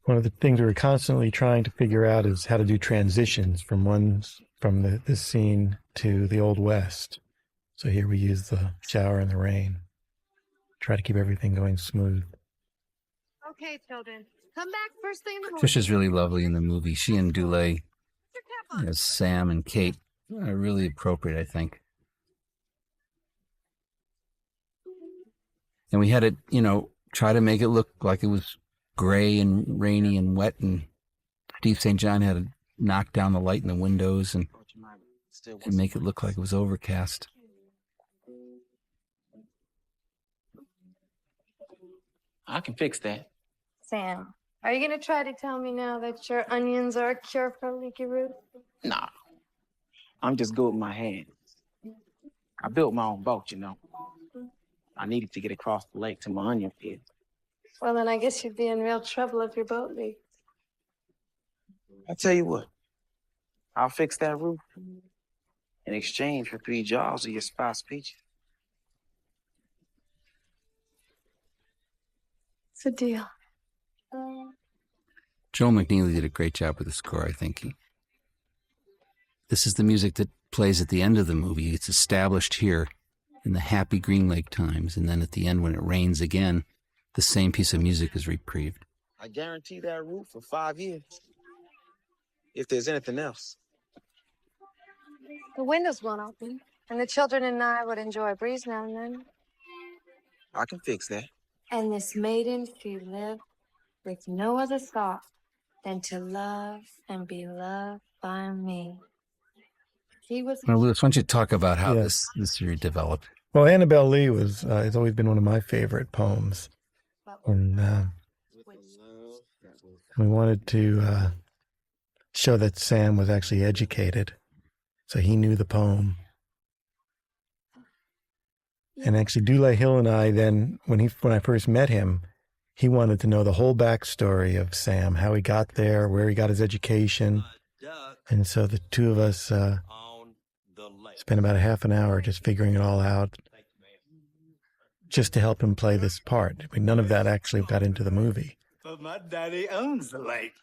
One of the things we were constantly trying to figure out is how to do transitions from this scene to the Old West. So here we use the shower and the rain. Try to keep everything going smooth. Okay, children, come back first thing in the morning. Trisha's really lovely in the movie. She and Dulé, as Sam and Kate, are really appropriate, I think. And we had it, try to make it look like it was gray and rainy and wet, and Steve St. John had to knock down the light in the windows and make it look like it was overcast. I can fix that. Sam, are you going to try to tell me now that your onions are a cure for a leaky roof? Nah, I'm just good with my hands. I built my own boat, you know. I needed to get across the lake to my onion field. Well, then I guess you'd be in real trouble if your boat leaked. I tell you what, I'll fix that roof in exchange for 3 jars of your spice peaches. It's a deal. Joel McNeely did a great job with the score, I think. This is the music that plays at the end of the movie. It's established here in the happy Green Lake times, and then at the end when it rains again, the same piece of music is reprieved. I guarantee that roof for 5 years. If there's anything else. The windows won't open, and the children and I would enjoy a breeze now and then. I can fix that. And this maiden, she lived with no other thought than to love and be loved by me. He was. Now, Lewis, why don't you talk about how Yes. this series developed? Well, Annabelle Lee has always been one of my favorite poems. And we wanted to show that Sam was actually educated. So he knew the poem. And actually, Dule Hill and I then, when I first met him, he wanted to know the whole backstory of Sam, how he got there, where he got his education. And so the two of us spent about a half an hour just figuring it all out, just to help him play this part. I mean, none of that actually got into the movie. But my daddy owns the lake.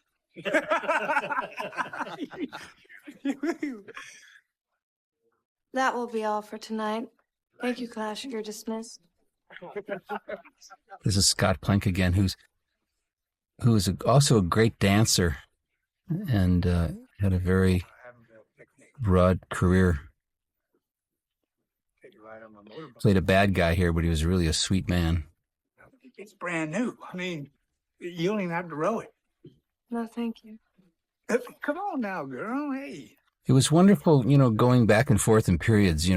That will be all for tonight. Thank you, class. You're dismissed. This is Scott Plank again, who is also a great dancer and had a very broad career. Played a bad guy here, but he was really a sweet man. It's brand new. I mean, you don't even have to row it. No, thank you. Come on now, girl. Hey. It was wonderful, going back and forth in periods. You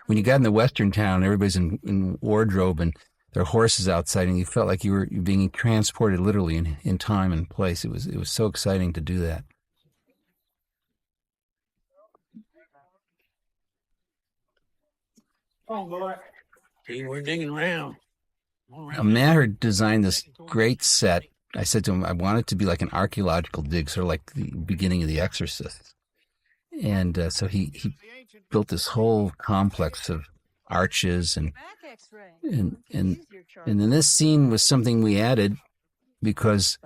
when you got in the western town, everybody's in wardrobe and there are horses outside, and you felt like you were being transported literally in time and place. It was so exciting to do that. Oh, boy. See, we're digging around. Now, Maher designed this great set. I said to him, I want it to be like an archaeological dig, sort of like the beginning of The Exorcist. And so he built this whole complex of arches and then this scene was something we added because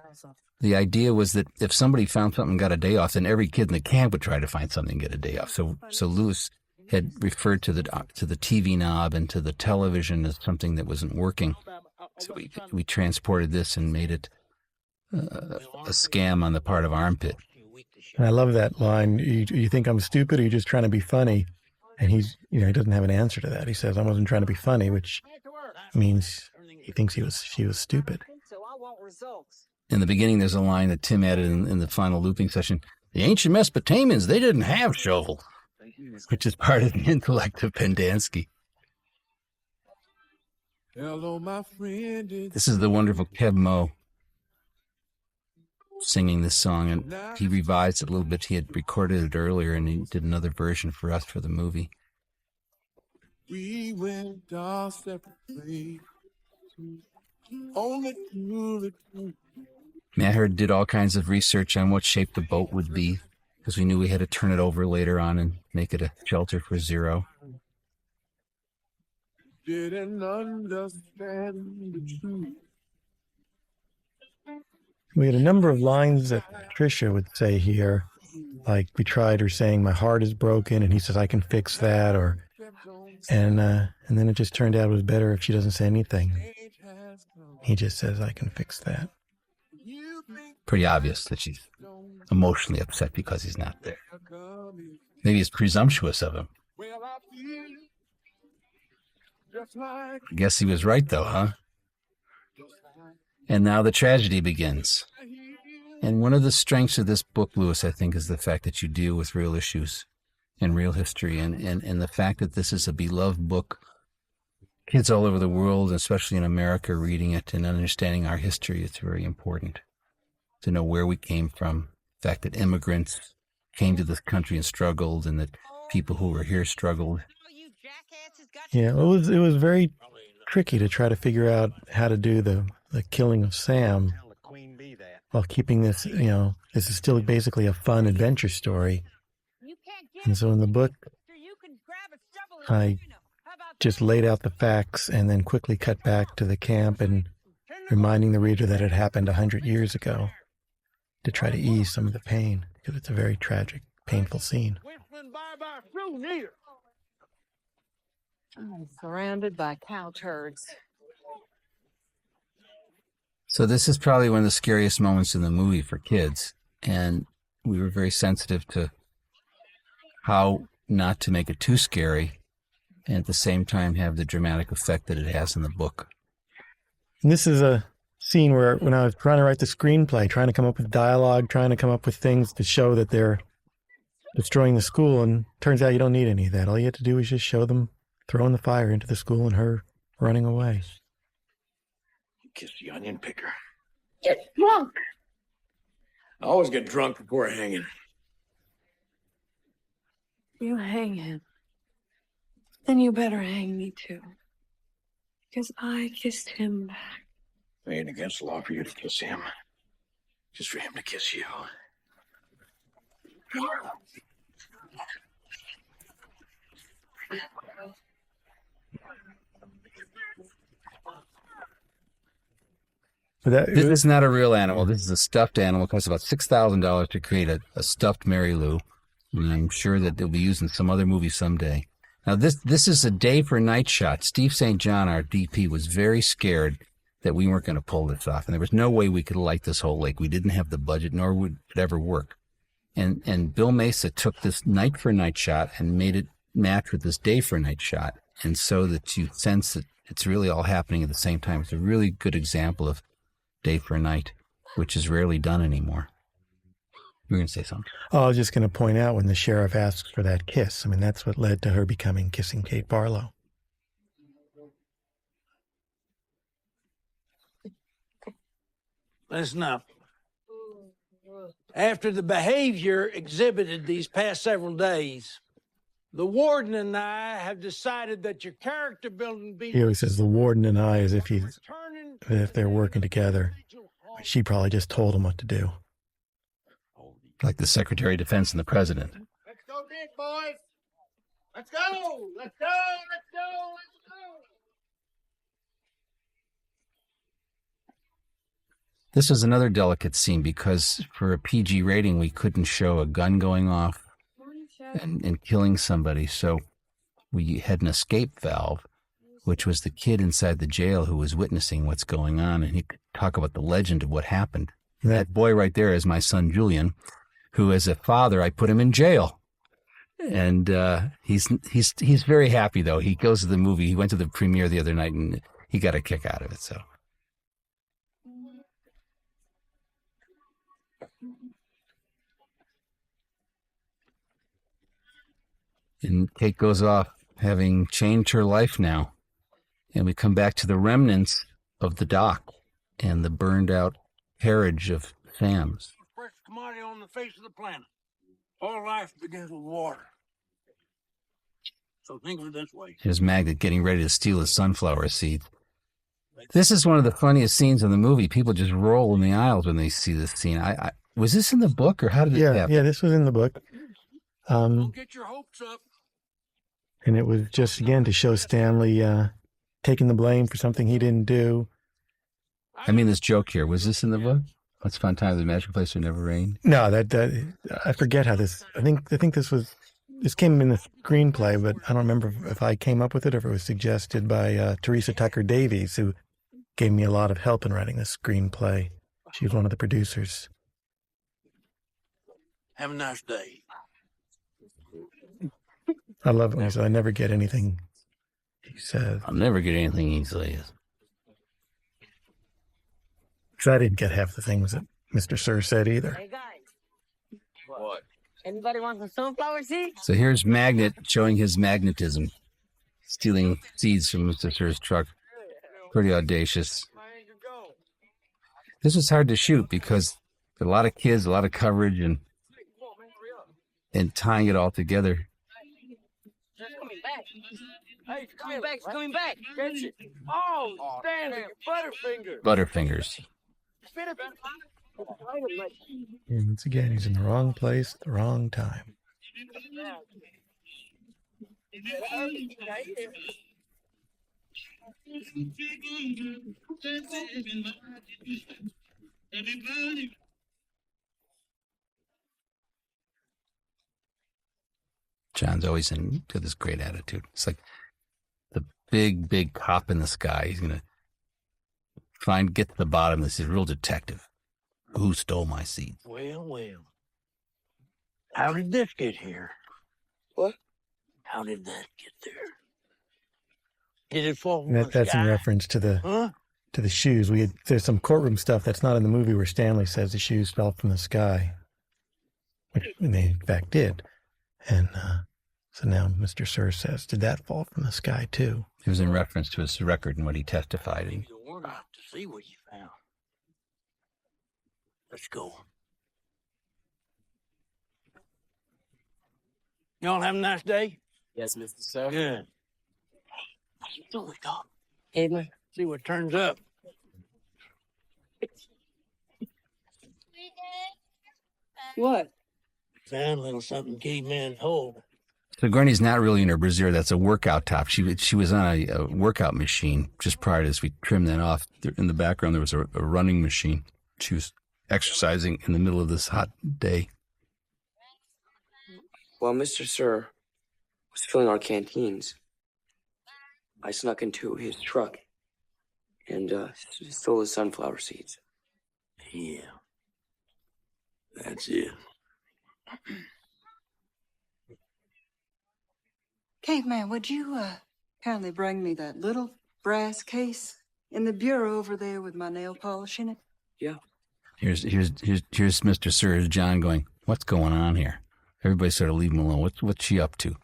the idea was that if somebody found something and got a day off, then every kid in the camp would try to find something and get a day off. So Lewis had referred to the TV knob and to the television as something that wasn't working. So we transported this and made it a scam on the part of Armpit. And I love that line. You think I'm stupid, or you're just trying to be funny? And he doesn't have an answer to that. He says, I wasn't trying to be funny, which means he thinks she was stupid. In the beginning, there's a line that Tim added in the final looping session. The ancient Mesopotamians, they didn't have shovels, which is part of the intellect of Pendanski. Hello, my friend. This is the wonderful Kev Moe singing this song, and he revised it a little bit. He had recorded it earlier, and he did another version for us for the movie. We went our separate ways. Only to the Maher did all kinds of research on what shape the boat would be, because we knew we had to turn it over later on and make it a shelter for Zero. didn't understand the truth. We had a number of lines that Tricia would say here, like we tried her saying, my heart is broken, and he says, I can fix that, and then it just turned out it was better if she doesn't say anything. He just says, I can fix that. Pretty obvious that she's emotionally upset because he's not there. Maybe it's presumptuous of him. I guess he was right, though, huh? And now the tragedy begins. And one of the strengths of this book, Lewis, I think, is the fact that you deal with real issues and real history, and the fact that this is a beloved book. Kids all over the world, especially in America, reading it and understanding our history, it's very important to know where we came from. The fact that immigrants came to this country and struggled, and that people who were here struggled. Yeah, it was very tricky to try to figure out how to do the killing of Sam while keeping this, this is still basically a fun adventure story. And so in the book, I just laid out the facts and then quickly cut back to the camp and reminding the reader that it happened 100 years ago to try to ease some of the pain, because it's a very tragic, painful scene. I'm surrounded by cow turds. So this is probably one of the scariest moments in the movie for kids, and we were very sensitive to how not to make it too scary and at the same time have the dramatic effect that it has in the book. And this is a scene where when I was trying to write the screenplay, trying to come up with dialogue, trying to come up with things to show that they're destroying the school, and turns out you don't need any of that. All you have to do is just show them throwing the fire into the school and her running away. Kiss the onion picker. Get drunk! I always get drunk before hanging. You hang him. Then you better hang me too. Because I kissed him back. It ain't against the law for you to kiss him. Just for him to kiss you. This is not a real animal. This is a stuffed animal. It costs about $6,000 to create a stuffed Mary Lou. And I'm sure that they'll be used in some other movie someday. Now, this is a day for night shot. Steve St. John, our DP, was very scared that we weren't going to pull this off. And there was no way we could light this whole lake. We didn't have the budget, nor would it ever work. And Bill Mesa took this night for night shot and made it match with this day for night shot. And so that you sense that it's really all happening at the same time. It's a really good example of day for night, which is rarely done anymore. You were going to say something. Oh, I was just going to point out when the sheriff asks for that kiss. I mean, that's what led to her becoming Kissing Kate Barlow. Listen up. After the behavior exhibited these past several days, the warden and I have decided that your character building... He always says the warden and I as if they're working together. She probably just told him what to do. Like the Secretary of Defense and the President. Let's go, big boys. Let's go. Let's go. Let's go. Let's go. This was another delicate scene because for a PG rating, we couldn't show a gun going off and killing somebody. So we had an escape valve, which was the kid inside the jail who was witnessing what's going on. And he could talk about the legend of what happened. That boy right there is my son, Julian, who as a father, I put him in jail. And he's very happy, though. He goes to the movie. He went to the premiere the other night, and he got a kick out of it. So. And Kate goes off, having changed her life now. And we come back to the remnants of the dock and the burned-out carriage of Sam's. First commodity on the face of the planet. All life begins with water. So think of it this way. Here's Magnet getting ready to steal his sunflower seeds. This is one of the funniest scenes in the movie. People just roll in the aisles when they see this scene. Was this in the book, or how did it happen? Yeah, this was in the book. Don't get your hopes up. And it was just, again, to show Stanley taking the blame for something he didn't do. I mean, this joke here, was this in the book? Once Upon a Time, the Magic Place Would Never Rain? No, that I forget how this. I think this came in the screenplay, but I don't remember if I came up with it or if it was suggested by Teresa Tucker Davies, who gave me a lot of help in writing this screenplay. She was one of the producers. Have a nice day. I love it when he says, I never get anything he says. I'll never get anything he says. Because I didn't get half the things that Mr. Sir said either. Hey, guys. What? Anybody want some sunflower seeds? So here's Magnet showing his magnetism, stealing seeds from Mr. Sir's truck. Pretty audacious. This was hard to shoot because a lot of kids, a lot of coverage, and tying it all together. It's coming back. Hey, it's coming back. It's coming back. Catch it. Oh, Stanley, Butterfinger. Butterfingers. And once again, he's in the wrong place at the wrong time. John's always got this great attitude. It's like the big cop in the sky. He's gonna get to the bottom of this. He's a real detective. Who stole my seeds? Well. How did this get here? What? How did that get there? Did it fall from And the that's in sky? reference to the to the shoes. There's some courtroom stuff that's not in the movie where Stanley says the shoes fell from the sky, which they in fact did. And so now Mr. Sir says, did that fall from the sky too? It was in reference to his record and what he testified in. To see what you found. Let's go. Y'all have a nice day? Yes, Mr. Sir. Good. How you doing, Doc? Hey, man. See what turns up. What? Found a little something caveman's hold. So Granny's not really in her brassiere. That's a workout top. She was on a workout machine just prior to this. We trimmed that off. In the background, there was a running machine. She was exercising in the middle of this hot day. While Mr. Sir was filling our canteens, I snuck into his truck and stole his sunflower seeds. Yeah. That's it. Caveman, would you kindly bring me that little brass case in the bureau over there with my nail polish in it? Yeah. Here's Mr. Sir, here's John going, what's going on here? Everybody sort of leave him alone. What's she up to?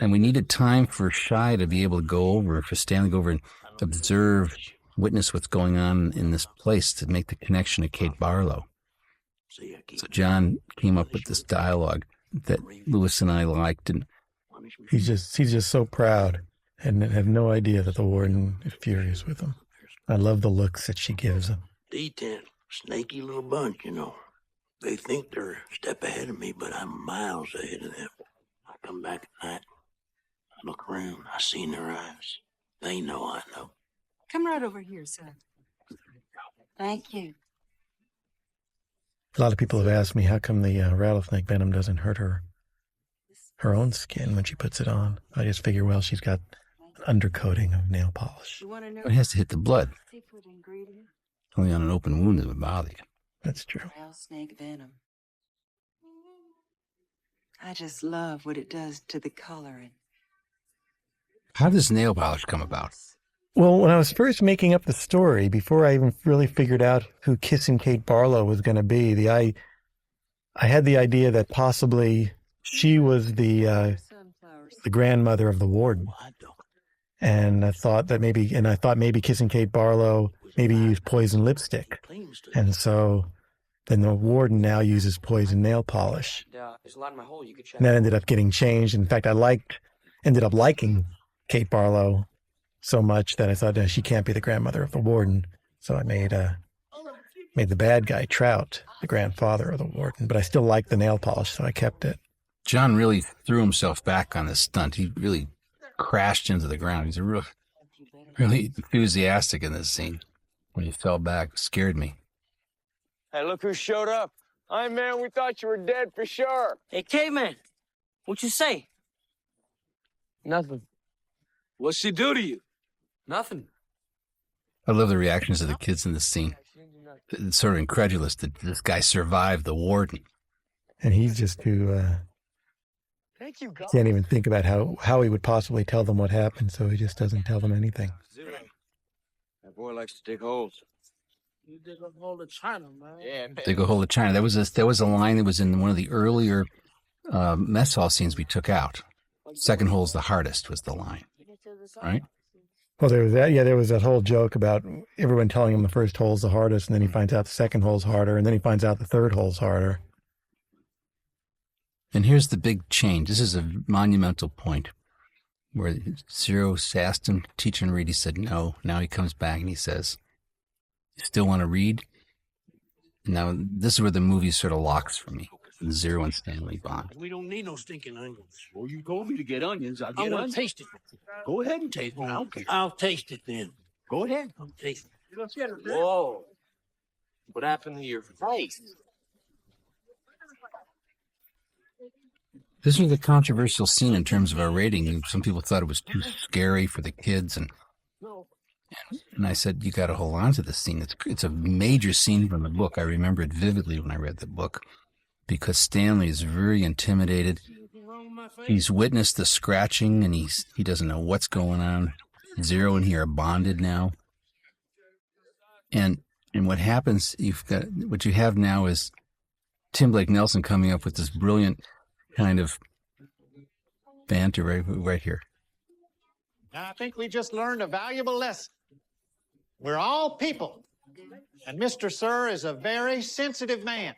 And we needed time for Shy to be able to go over, for Stanley to go over and observe, witness what's going on in this place to make the connection to Kate Barlow. So John came up with this dialogue that Lewis and I liked, and He's just so proud and have no idea that the warden is furious with him. I love the looks that she gives him. D10, snaky little bunch, you know. They think they're a step ahead of me, but I'm miles ahead of them. I come back at night, I look around, I see in their eyes. They know I know. Come right over here, sir. Thank you. A lot of people have asked me how come the rattlesnake venom doesn't hurt her own skin when she puts it on. I just figure, well, she's got an undercoating of nail polish. it has to hit the blood. Only on an open wound it would bother you. That's true. Rattlesnake venom. I just love what it does to the coloring. How did this nail polish come about? Well, when I was first making up the story, before I even really figured out who Kissing Kate Barlow was going to be, I had the idea that possibly she was the grandmother of the warden. And I thought maybe Kissing Kate Barlow maybe used poison lipstick. And so then the warden now uses poison nail polish. There's a lot in my hole. You could check. And that ended up getting changed. In fact, ended up liking Kate Barlow so much that I thought, no, she can't be the grandmother of the warden. So I made the bad guy, Trout, the grandfather of the warden. But I still liked the nail polish, so I kept it. John really threw himself back on this stunt. He really crashed into the ground. He's really enthusiastic in this scene. When he fell back, it scared me. Hey, look who showed up. Hi, man, we thought you were dead for sure. Hey, caveman, what'd you say? Nothing. What'd she do to you? Nothing. I love the reactions of the kids in this scene. It's sort of incredulous that this guy survived the warden. And he's just too... Thank you, God. Can't even think about how he would possibly tell them what happened, so he just doesn't tell them anything. That boy likes to dig holes. You dig a hole of China, man. Yeah, man. Dig a hole of China. That was a line that was in one of the earlier mess hall scenes we took out. Second hole's the hardest was the line, right? Well, there was that. Yeah, there was that whole joke about everyone telling him the first hole's the hardest, and then he finds out the second hole's harder, and then he finds out the third hole's harder. And here's the big change. This is a monumental point where Zero asked him to teach and read. He said no. Now he comes back and he says, "You still want to read?" Now this is where the movie sort of locks for me. Zero and Stanley bond. We don't need no stinking onions. Well, you told me to get onions. I'll I'm get gonna onions. taste it. Go ahead and taste it. I don't care. I'll taste it then. Go ahead. I'll taste it. Whoa. What happened to your face? This was a controversial scene in terms of our rating. Some people thought it was too scary for the kids, and I said, you got to hold on to this scene. It's a major scene from the book. I remember it vividly when I read the book because Stanley is very intimidated. He's witnessed the scratching, and he doesn't know what's going on. Zero and he are bonded now, and what happens? What you have now is Tim Blake Nelson coming up with this brilliant kind of banter right here. I think we just learned a valuable lesson. We're all people, and Mr. Sir is a very sensitive man,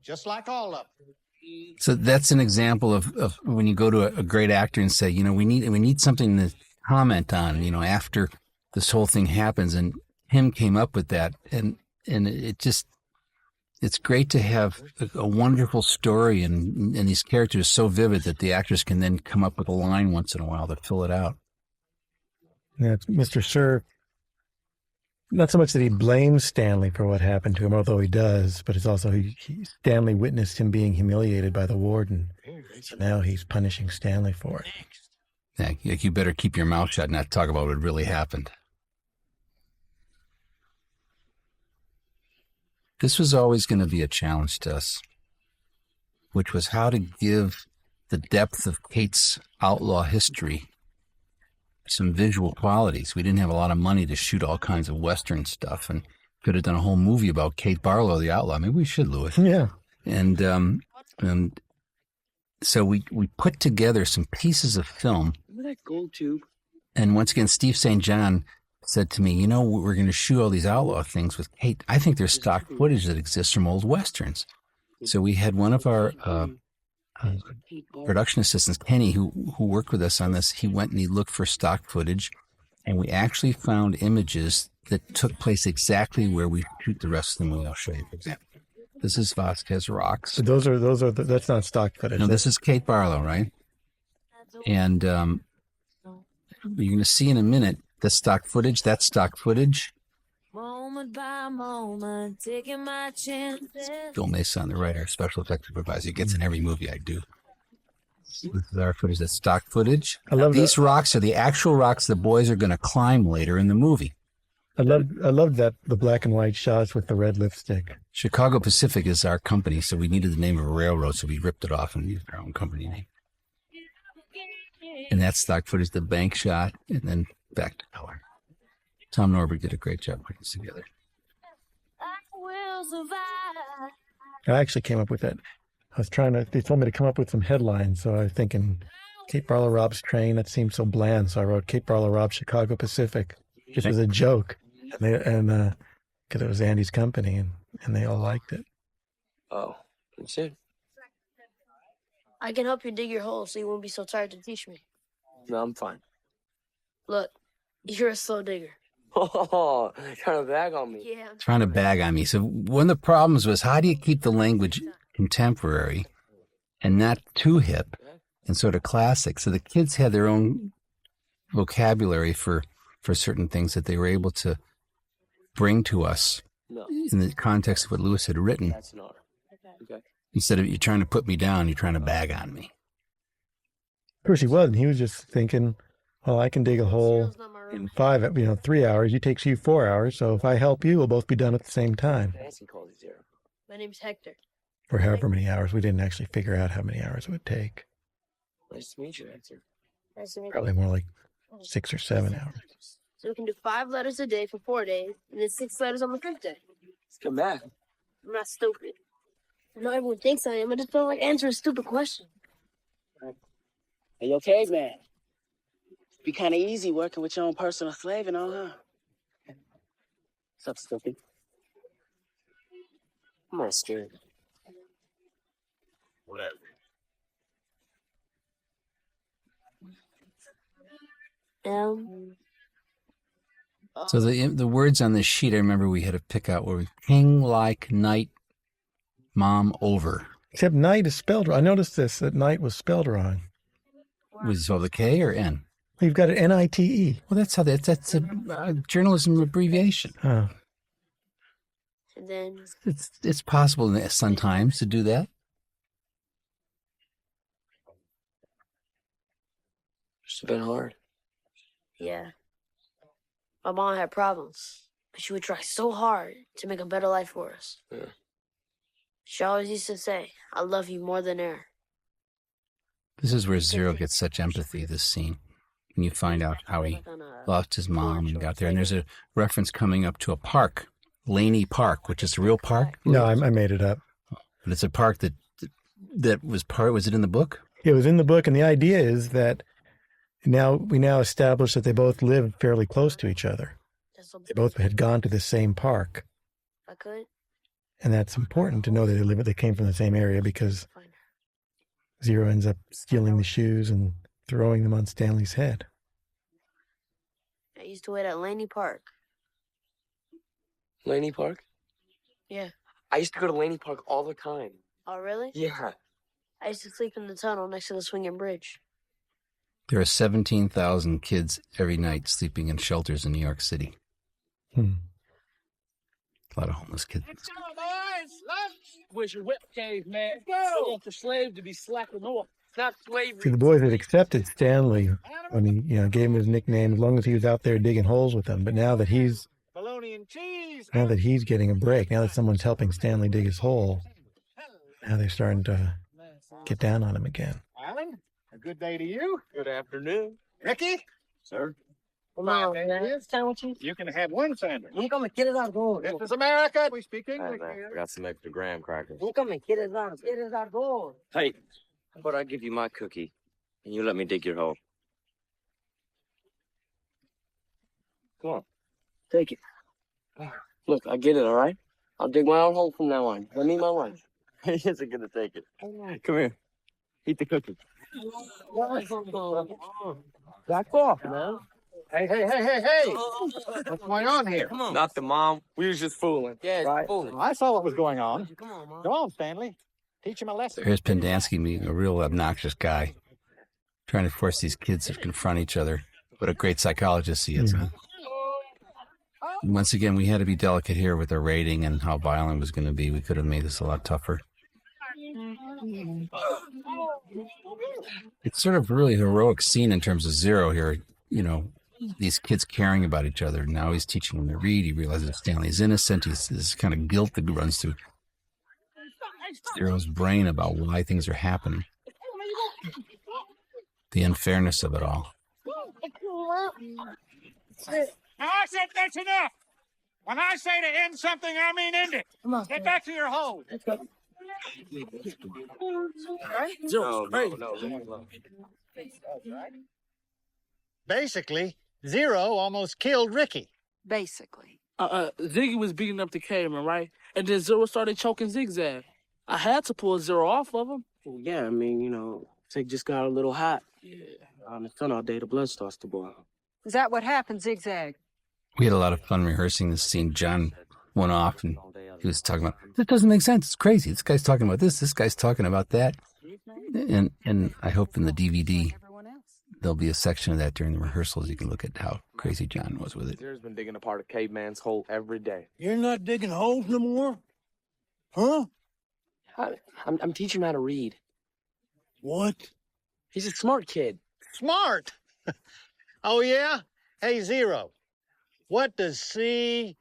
just like all of them. So that's an example of when you go to a great actor and say, we need something to comment on, after this whole thing happens. And him came up with that, and it's great to have a wonderful story and these characters so vivid that the actors can then come up with a line once in a while to fill it out. Yeah, it's Mr. Sir. Not so much that he blames Stanley for what happened to him, although he does, but it's also Stanley witnessed him being humiliated by the warden. So now he's punishing Stanley for it. Yeah, you better keep your mouth shut and not talk about what really happened. This was always going to be a challenge to us, which was how to give the depth of Kate's outlaw history some visual qualities. We didn't have a lot of money to shoot all kinds of Western stuff, and could have done a whole movie about Kate Barlow, the outlaw. Maybe we should, Louis. Yeah. And so we put together some pieces of film. Remember that gold tube? And once again, Steve St. John said to me, we're going to shoot all these outlaw things with Kate. I think there's stock footage that exists from old Westerns. So we had one of our production assistants, Kenny, who worked with us on this. He went and he looked for stock footage, and we actually found images that took place exactly where we shoot the rest of the movie. I'll show you, for example. This is Vasquez Rocks. So that's not stock footage. No, this is Kate Barlow, right? And you're going to see in a minute the stock footage. That's stock footage. Moment by moment, taking my chances. Bill Mesa on the right, our special effects supervisor. He gets in every movie I do. This is our footage. That's stock footage. I love these that. rocks are the actual rocks the boys are going to climb later in the movie. I love that, the black and white shots with the red lipstick. Chicago Pacific is our company, so we needed the name of a railroad, so we ripped it off and used our own company name. And that's stock footage, the bank shot, and then back to color. Tom Norberg did a great job putting this together. I actually came up with it. They told me to come up with some headlines, so I was thinking, Kate Barlow robs train, that seemed so bland, so I wrote Kate Barlow robs Chicago Pacific, just as a joke, and because it was Andy's company, and they all liked it. Oh, that's it. I can help you dig your hole so you won't be so tired to teach me. No, I'm fine. Look, you're a slow digger. Oh, trying to bag on me. Yeah. Trying to bag on me. So one of the problems was, how do you keep the language contemporary and not too hip and sort of classic? So the kids had their own vocabulary for certain things that they were able to bring to us in the context of what Lewis had written. That's an R. Okay. Instead of you trying to put me down, you're trying to bag on me. Of course he wasn't. He was just thinking, well, I can dig a hole in 3 hours. It takes you 4 hours. So if I help you, we'll both be done at the same time. My name's Hector. For however many hours. We didn't actually figure out how many hours it would take. Nice to meet you, Hector. Nice to meet you. Probably more like 6 or 7 hours. So we can do 5 letters a day for 4 days, and then 6 letters on the 5th day. Let's come back. I'm not stupid. I know everyone thinks I am. I just don't like answering stupid questions. Hey, yo, caveman. Be kind of easy working with your own personal slave and all, huh? What's up, stupid? Come on, Stu. Whatever. So the words on this sheet, I remember we had to pick out were king, like, night, mom, over. Except night is spelled wrong. I noticed this, that night was spelled wrong. Was it spelled a K or N? You've got it N-I-T-E. Well, that's a journalism abbreviation. Oh. And then It's possible sometimes to do that. It's been hard. yeah. My mom had problems, but she would try so hard to make a better life for us. Yeah. She always used to say, I love you more than air. This is where Zero gets such empathy, this scene. And you find out how he lost his mom and got there. And there's a reference coming up to a park, Laney Park, which is a real park. No, I made it up. But it's a park that was it in the book? It was in the book, and the idea is that we now establish that they both live fairly close to each other. They both had gone to the same park. I could. And that's important to know that they came from the same area, because Zero ends up stealing the shoes and throwing them on Stanley's head. I used to wait at Laney Park. Laney Park? Yeah. I used to go to Laney Park all the time. Oh, really? Yeah. I used to sleep in the tunnel next to the swinging bridge. There are 17,000 kids every night sleeping in shelters in New York City. A lot of homeless kids. Come on, boys! Lunch! Where's your whip, caveman? Go! I want the slave to be slacking off. It's not slavery. See, the boys had accepted Stanley when he gave him his nickname, as long as he was out there digging holes with them. But now that he's getting a break, now that someone's helping Stanley dig his hole, now they're starting to get down on him again. Alan, a good day to you. Good afternoon. Ricky? Sir? Come on, man. Sandwiches? You can have one sandwich. Nunca me quieres dar dos. This is America. We speak I English here. got some extra graham crackers. Nunca me quieres dar dos. Hey, how about I give you my cookie and you let me dig your hole? Come on. Take it. Look, I get it, all right? I'll dig my own hole from now on. Let me eat my lunch. He isn't gonna take it. Come here. Eat the cookie. Back off, man. Hey. What's going on here? Not the mom. We was just fooling. Yeah, Right. fooling. I saw what was going on. Come on, Mom. Go on, Stanley. Teach him a lesson. Here's Pendansky being a real obnoxious guy, trying to force these kids to confront each other. What a great psychologist he is, huh? Once again, we had to be delicate here with the rating and how violent it was going to be. We could have made this a lot tougher. It's sort of really a heroic scene in terms of Zero here. These kids caring about each other. Now he's teaching them to read. He realizes Stanley's innocent. He's this kind of guilt that runs through Zero's brain about why things are happening. The unfairness of it all. I said that's enough. When I say to end something, I mean end it. Come on, Get back to your hole. No. Basically, Zero almost killed Ricky. Basically. Ziggy was beating up the caveman, right? And then Zero started choking Zigzag. I had to pull Zero off of him. Well, yeah, I mean, Zig just got a little hot. Yeah. On the sun all day, the blood starts to boil. Is that what happened, Zigzag? We had a lot of fun rehearsing this scene. John went off and he was talking about, this doesn't make sense. It's crazy. This guy's talking about this guy's talking about that. And I hope in the DVD there'll be a section of that during the rehearsals. You can look at how crazy John was with it. Zero's been digging apart a caveman's hole every day. You're not digging holes no more? Huh? I'm teaching him how to read. What? He's a smart kid. Smart. Oh, yeah? Hey, Zero, what does C-A-T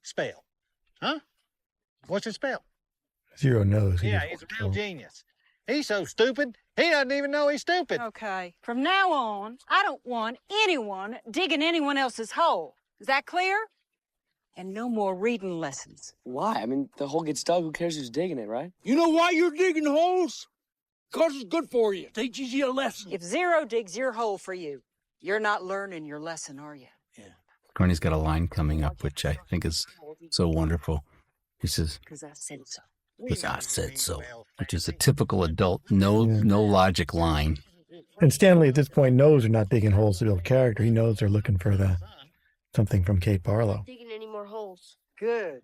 spell? Huh? What's it spell? Zero knows. Yeah, he's a real genius. He's so stupid, he doesn't even know he's stupid. Okay. From now on, I don't want anyone digging anyone else's hole. Is that clear? And no more reading lessons. Why? I mean, the hole gets dug. Who cares who's digging it, right? You know why you're digging holes? Because it's good for you. Teaches you a lesson. If Zero digs your hole for you, you're not learning your lesson, are you? Corny's got a line coming up, which I think is so wonderful. He says, Because I said so. "Because I said so," which is a typical adult, no logic line. And Stanley at this point knows they're not digging holes to build character. He knows they're looking for something from Kate Barlow. Digging any more holes. Good.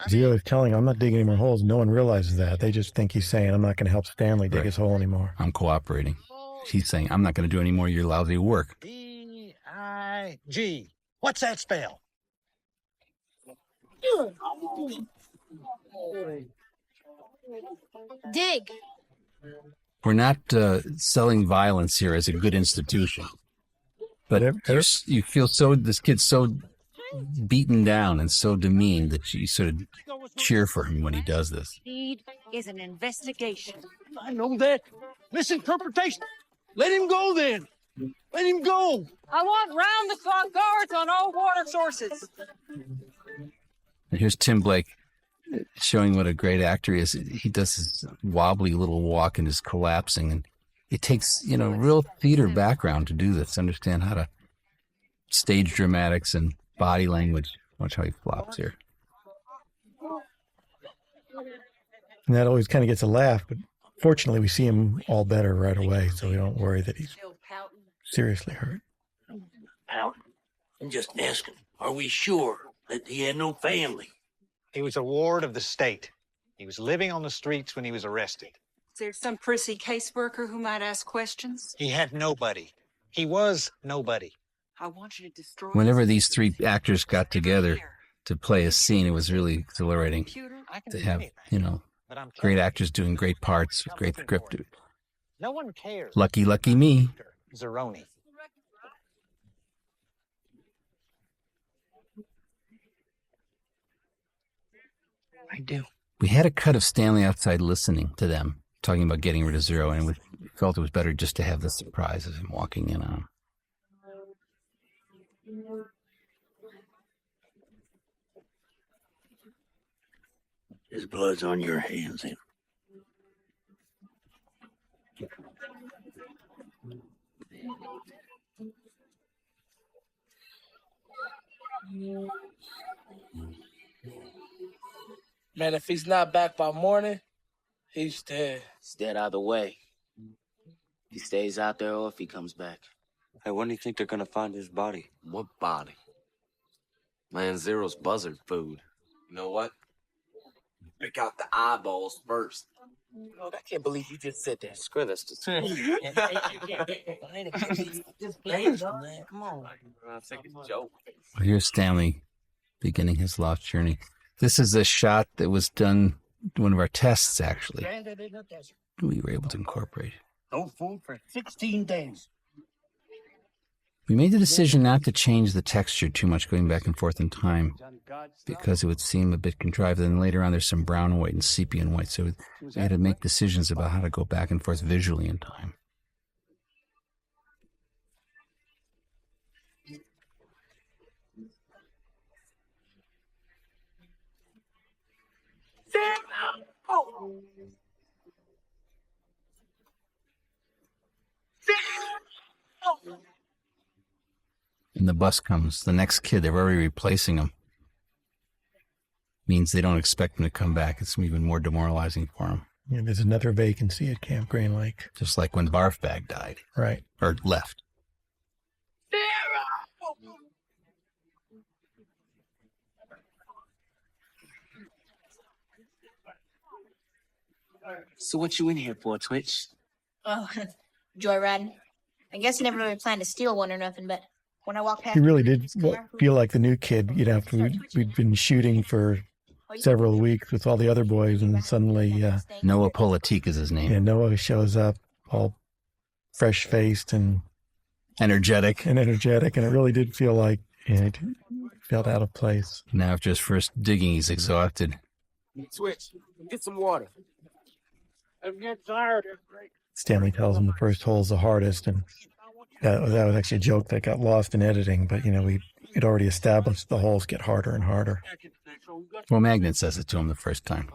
Zero is telling him, I'm not digging any more holes. No one realizes that. They just think he's saying, I'm not going to help Stanley dig his hole anymore. I'm cooperating. He's saying, I'm not going to do any more of your lousy work. D-I-G. What's that spell? Dig. We're not selling violence here as a good institution. But you feel this kid's so beaten down and so demeaned that you sort of cheer for him when he does this. Need is an investigation. I know that. Misinterpretation. Let him go then. Let him go. I want round-the-clock guards on all water sources. And here's Tim Blake showing what a great actor he is. He does his wobbly little walk and is collapsing. And it takes, real theater background to do this, to understand how to stage dramatics and body language. Watch how he flops here. And that always kind of gets a laugh, but fortunately we see him all better right away, so we don't worry that he's seriously hurt. Pouting. I'm just asking, are we sure that he had no family? He was a ward of the state. He was living on the streets when he was arrested. Is there some prissy caseworker who might ask questions? He had nobody. He was nobody. I want you to destroy... Whenever these three actors got together to play a scene, it was really exhilarating to have, great actors doing great parts, great script. No one cares. Lucky me. Zeroni. I do. We had a cut of Stanley outside listening to them, talking about getting rid of Zero, and we felt it was better just to have the surprise of him walking in on him. His blood's on your hands, then. Man, if he's not back by morning, he's dead. He's dead either way. If he stays out there or if he comes back. Hey, when do you think they're gonna find his body? What body? Man, Zero's buzzard food. You know what? Pick out the eyeballs first. Oh, I can't believe you just said that. Screw this. Come on. I think it's a joke. Well, here's Stanley beginning his lost journey. This is a shot that was done one of our tests, actually. We were able to incorporate. No food for 16 days. We made the decision not to change the texture too much going back and forth in time because it would seem a bit contrived. Then later on there's some brown and white and sepia and white, so we had to make decisions about how to go back and forth visually in time. And the bus comes. The next kid, they're already replacing him. Means they don't expect him to come back. It's even more demoralizing for him. Yeah, there's another vacancy at Camp Green Lake. Just like when Barfbag died. Right. Or left. So what you in here for, Twitch? Oh, joyriding. I guess I never really planned to steal one or nothing, but when I walked past... He really did feel like the new kid. We'd been shooting for several weeks with all the other boys, and suddenly... Noah Politique is his name. Yeah, Noah shows up all fresh-faced and... Energetic. And it really did feel like it felt out of place. Now after his first digging, he's exhausted. Switch, get some water. I'm getting tired. Stanley tells him the first hole's the hardest, and that was actually a joke that got lost in editing. But we'd already established the holes get harder and harder. Well, Magnet says it to him the first time.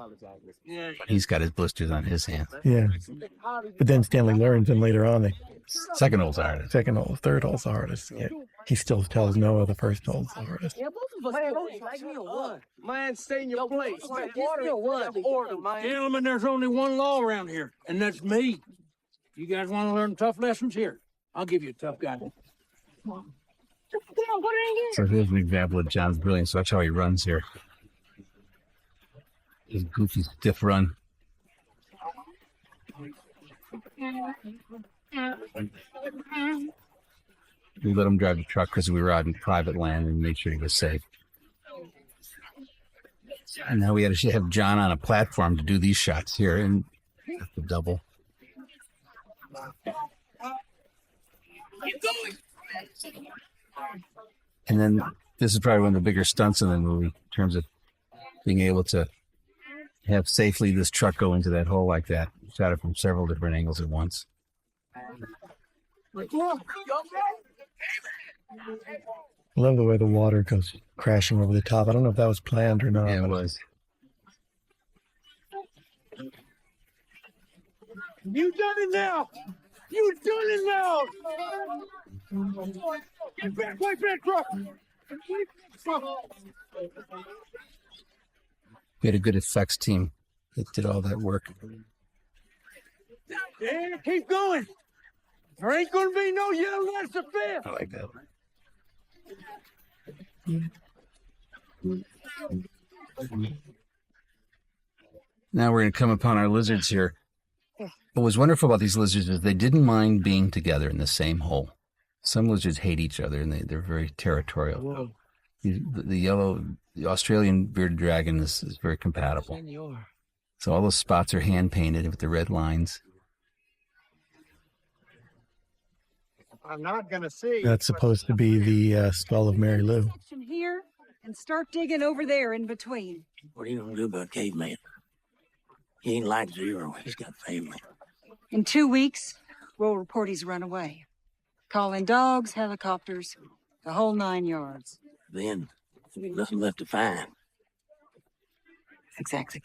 He's got his blisters on his hands. Yeah, but then Stanley learns, and later on, the second hole's the hardest. Second hole, third hole's the hardest. Yeah, he still tells Noah the first hole's the hardest. Yeah, both of us. Man, stay in your place. Gentlemen, there's only one law around here, and that's me. You guys want to learn tough lessons here? I'll give you a tough guy. So here's an example of John's brilliance. So that's how he runs here. His goofy, stiff run. We let him drive the truck because we were out in private land and made sure he was safe. And now we had to have John on a platform to do these shots here, and the double. And then this is probably one of the bigger stunts in the movie in terms of being able to have safely this truck go into that hole like that. Shot it from several different angles at once. I love the way the water goes crashing over the top. I don't know if that was planned or not. Yeah, it was. You done it now! You done it now! Get back, wait back, truck! We had a good effects team that did all that work. Yeah, keep going! There ain't gonna be no yellow, that's the fifth! I like that. Now we're going to come upon our lizards here. What was wonderful about these lizards is they didn't mind being together in the same hole. Some lizards hate each other, and they're very territorial. The Australian bearded dragon is very compatible. So all those spots are hand painted with the red lines. I'm not going to see. That's supposed to be the skull of Mary Lou. Here and start digging over there in between. What are you gonna do about Caveman? He ain't like Zero. He's got family. In 2 weeks, we'll report he's run away. Call in dogs, helicopters, the whole 9 yards. Then, there'll be nothing left to find. Exactly.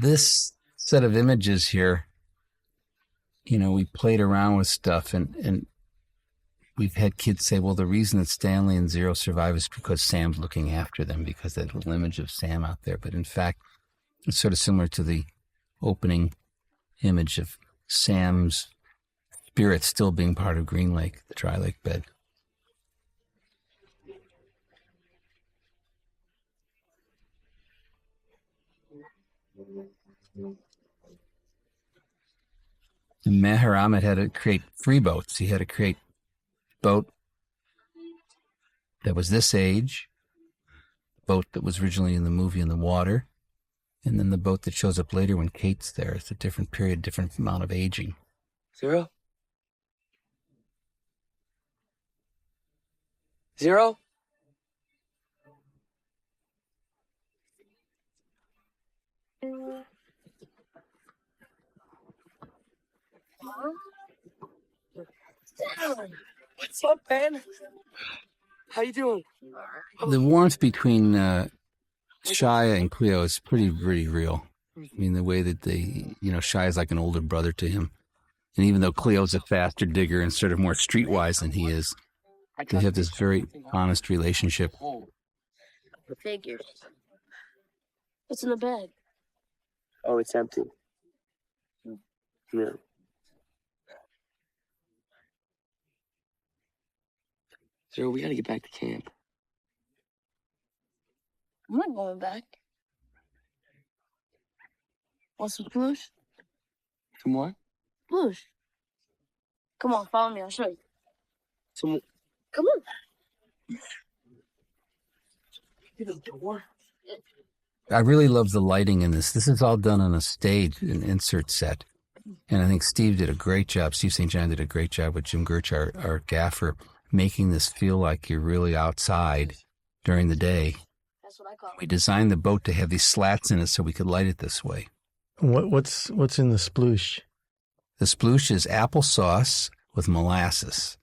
This set of images here, we played around with stuff, and we've had kids say, well, the reason that Stanley and Zero survive is because Sam's looking after them, because that little image of Sam out there. But in fact, it's sort of similar to the opening image of Sam's spirit still being part of Green Lake, the dry lake bed. And Maher Ahmed had to create 3 boats. He had to create a boat that was this age, a boat that was originally in the movie in the water, and then the boat that shows up later when Kate's there. It's a different period, different amount of aging. Zero? Zero? What's up, man? How you doing? The warmth between Shia and Cleo is pretty real. I mean, the way that they, Shia is like an older brother to him. And even though Cleo's a faster digger and sort of more streetwise than he is, they have this very honest relationship. The figures. What's in the bag? Oh, it's empty. Yeah. Zero, we gotta get back to camp. I'm not going back. Want some blues? Some more? Blues. Come on, follow me. I'll show you. Some. Come on. Get the door. I really love the lighting in this. This is all done on a stage, an insert set. And I think Steve did a great job. Steve St. John did a great job with Jim Gerch, our gaffer, making this feel like you're really outside during the day. We designed the boat to have these slats in it so we could light it this way. What's in the sploosh? The sploosh is applesauce with molasses,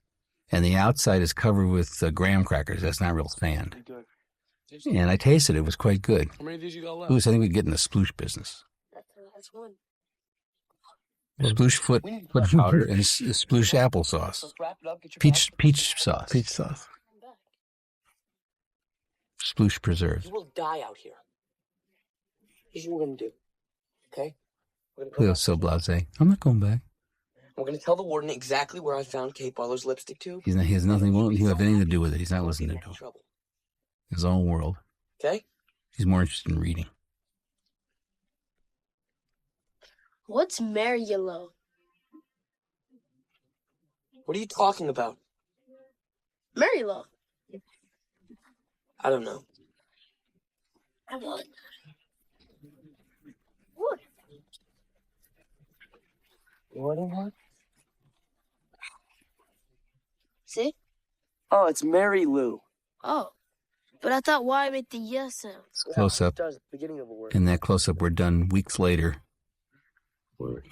and the outside is covered with graham crackers. That's not real sand. And I tasted it. It was quite good. How many of these you got left? Louis, I think we get in the sploosh business. That's one. Sploosh foot powder and sploosh applesauce. Peach sauce. Peach sauce. You Sploosh preserves. will die out here. Here's what we're gonna do. Okay? Cleo's so blasé. I'm not going back. We're gonna tell the warden exactly where I found Kate Butler's lipstick tube. He has nothing. Won't have anything to do with it. He's not listening to it. His own world. Okay? He's more interested in reading. What's Marylou? What are you talking about? Marylou. I don't know. What? What? See? Oh, it's Mary Lou. Oh. But I thought why make the yes sound? Close up. In that close up, we're done weeks later.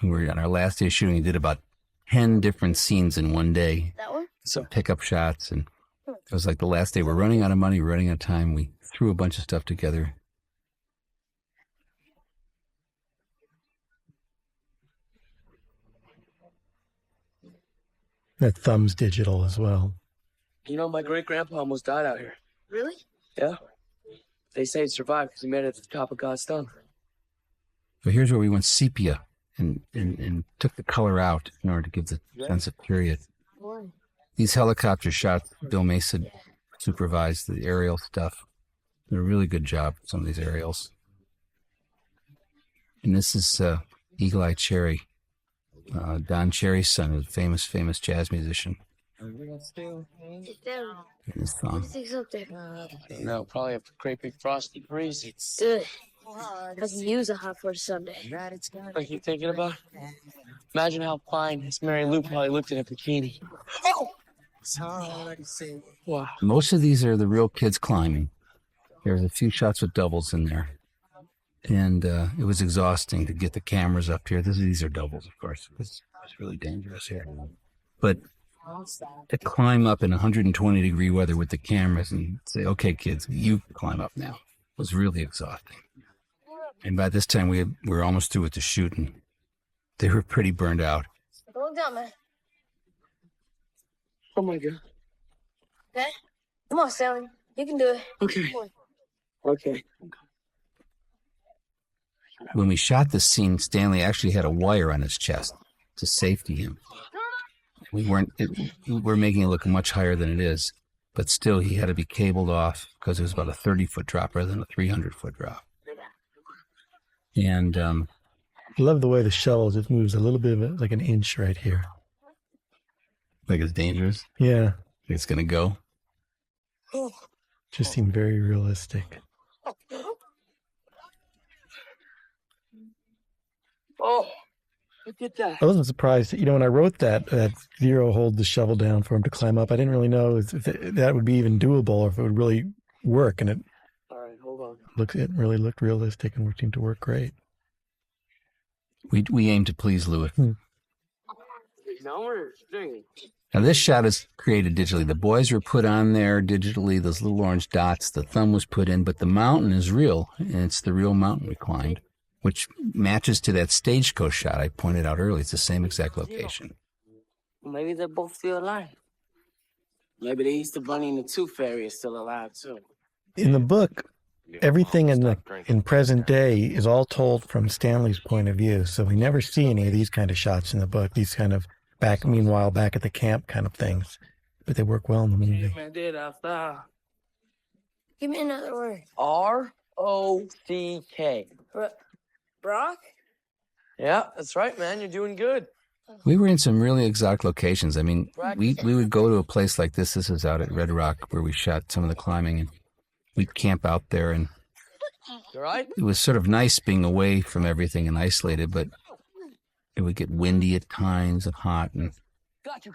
We're on our last day of shooting. We did about 10 different scenes in one day. That one? Some pickup shots, and it was like the last day. We're running out of money, we're running out of time. We threw a bunch of stuff together. That thumb's digital as well. You know, my great-grandpa almost died out here. Really? Yeah. They say he survived because he made it to the top of God's thumb. So here's where we went sepia and took the color out in order to give the sense of period. These helicopter shots, Bill Mesa supervised the aerial stuff. Did a really good job with some of these aerials. And this is Eagle Eye Cherry, Don Cherry's son, a famous jazz musician. It's down. In this song. Everything's up there. No, probably a great big frosty breeze. Good. I can use a hot for Sunday. What you thinking about? Imagine how fine Miss Mary Lou probably looked in a bikini. Wow. Most of these are the real kids climbing. There's a few shots with doubles in there. And it was exhausting to get the cameras up here. These are doubles, of course. It's really dangerous here. But to climb up in 120-degree weather with the cameras and say, okay, kids, you climb up now, was really exhausting. And by this time, we were almost through with the shoot, and they were pretty burned out. Go down, man. Oh, my God. Okay? Come on, Stanley. You can do it. Okay. Okay. When we shot this scene, Stanley actually had a wire on his chest to safety him. We're making it look much higher than it is, but still he had to be cabled off because it was about a 30-foot drop rather than a 300-foot drop. And I love the way the shuttle just moves a little bit of it, like an inch right here. Like it's dangerous? Yeah. It's going to go? Just seemed very realistic. Oh, look at that. I wasn't surprised. You know, when I wrote that Zero hold the shovel down for him to climb up, I didn't really know if that would be even doable or if it would really work. And All right, hold on. it really looked realistic and seemed to work great. We aim to please Louis. Now we're doing it. Now this shot is created digitally. The boys were put on there digitally, those little orange dots. The thumb was put in, but the mountain is real, and it's the real mountain we climbed, which matches to that stagecoach shot I pointed out earlier. It's the same exact location. Maybe they both still alive. Maybe the Easter Bunny and the Tooth Fairy is still alive, too. In the book, everything in present day is all told from Stanley's point of view, so we never see any of these kind of shots in the book, these kind of back at the camp kind of things. But they work well in the movie. Give me another word. R-O-C-K. Brock? Yeah, that's right, man. You're doing good. We were in some really exotic locations. I mean, we would go to a place like this. This is out at Red Rock where we shot some of the climbing, and we'd camp out there, and You all right? it was sort of nice being away from everything and isolated, but it would get windy at times and hot, and Got you.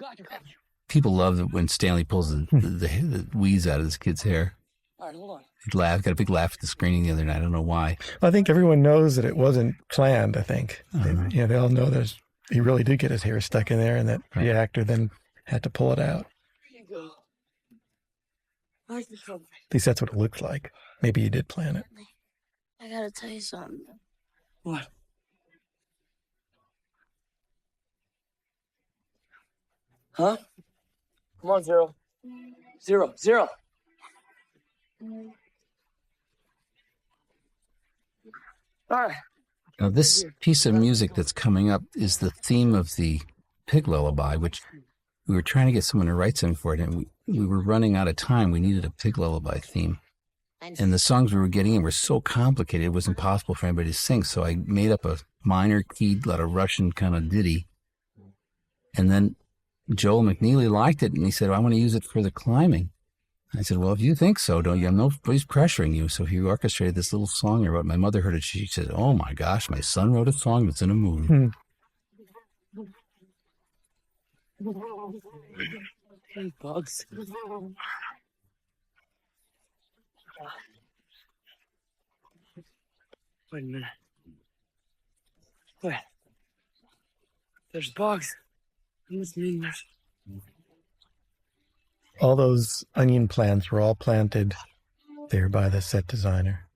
people love it when Stanley pulls the weeds out of this kid's hair. All right, hold on. He laughed, got a big laugh at the screening the other night. I don't know why. I think everyone knows that it wasn't planned, I think. They all know he really did get his hair stuck in there and that the actor then had to pull it out. At least that's what it looks like. Maybe he did plan it. I gotta tell you something. What? Huh? Come on, Zero. Zero. All right. Now, this piece of music that's coming up is the theme of the Pig Lullaby, which we were trying to get someone to write something for it, and we were running out of time. We needed a Pig Lullaby theme. And the songs we were getting in were so complicated, it was impossible for anybody to sing. So I made up a minor keyed, lot of Russian kind of ditty. And then Joel McNeely liked it, and he said, I want to use it for the climbing. I said, well, if you think so, don't you? Nobody's pressuring you. So he orchestrated this little song I wrote. My mother heard it. She said, oh, my gosh, my son wrote a song that's in a movie. Bugs. Wait a minute. Wait. There's bugs. This means All those onion plants were all planted there by the set designer.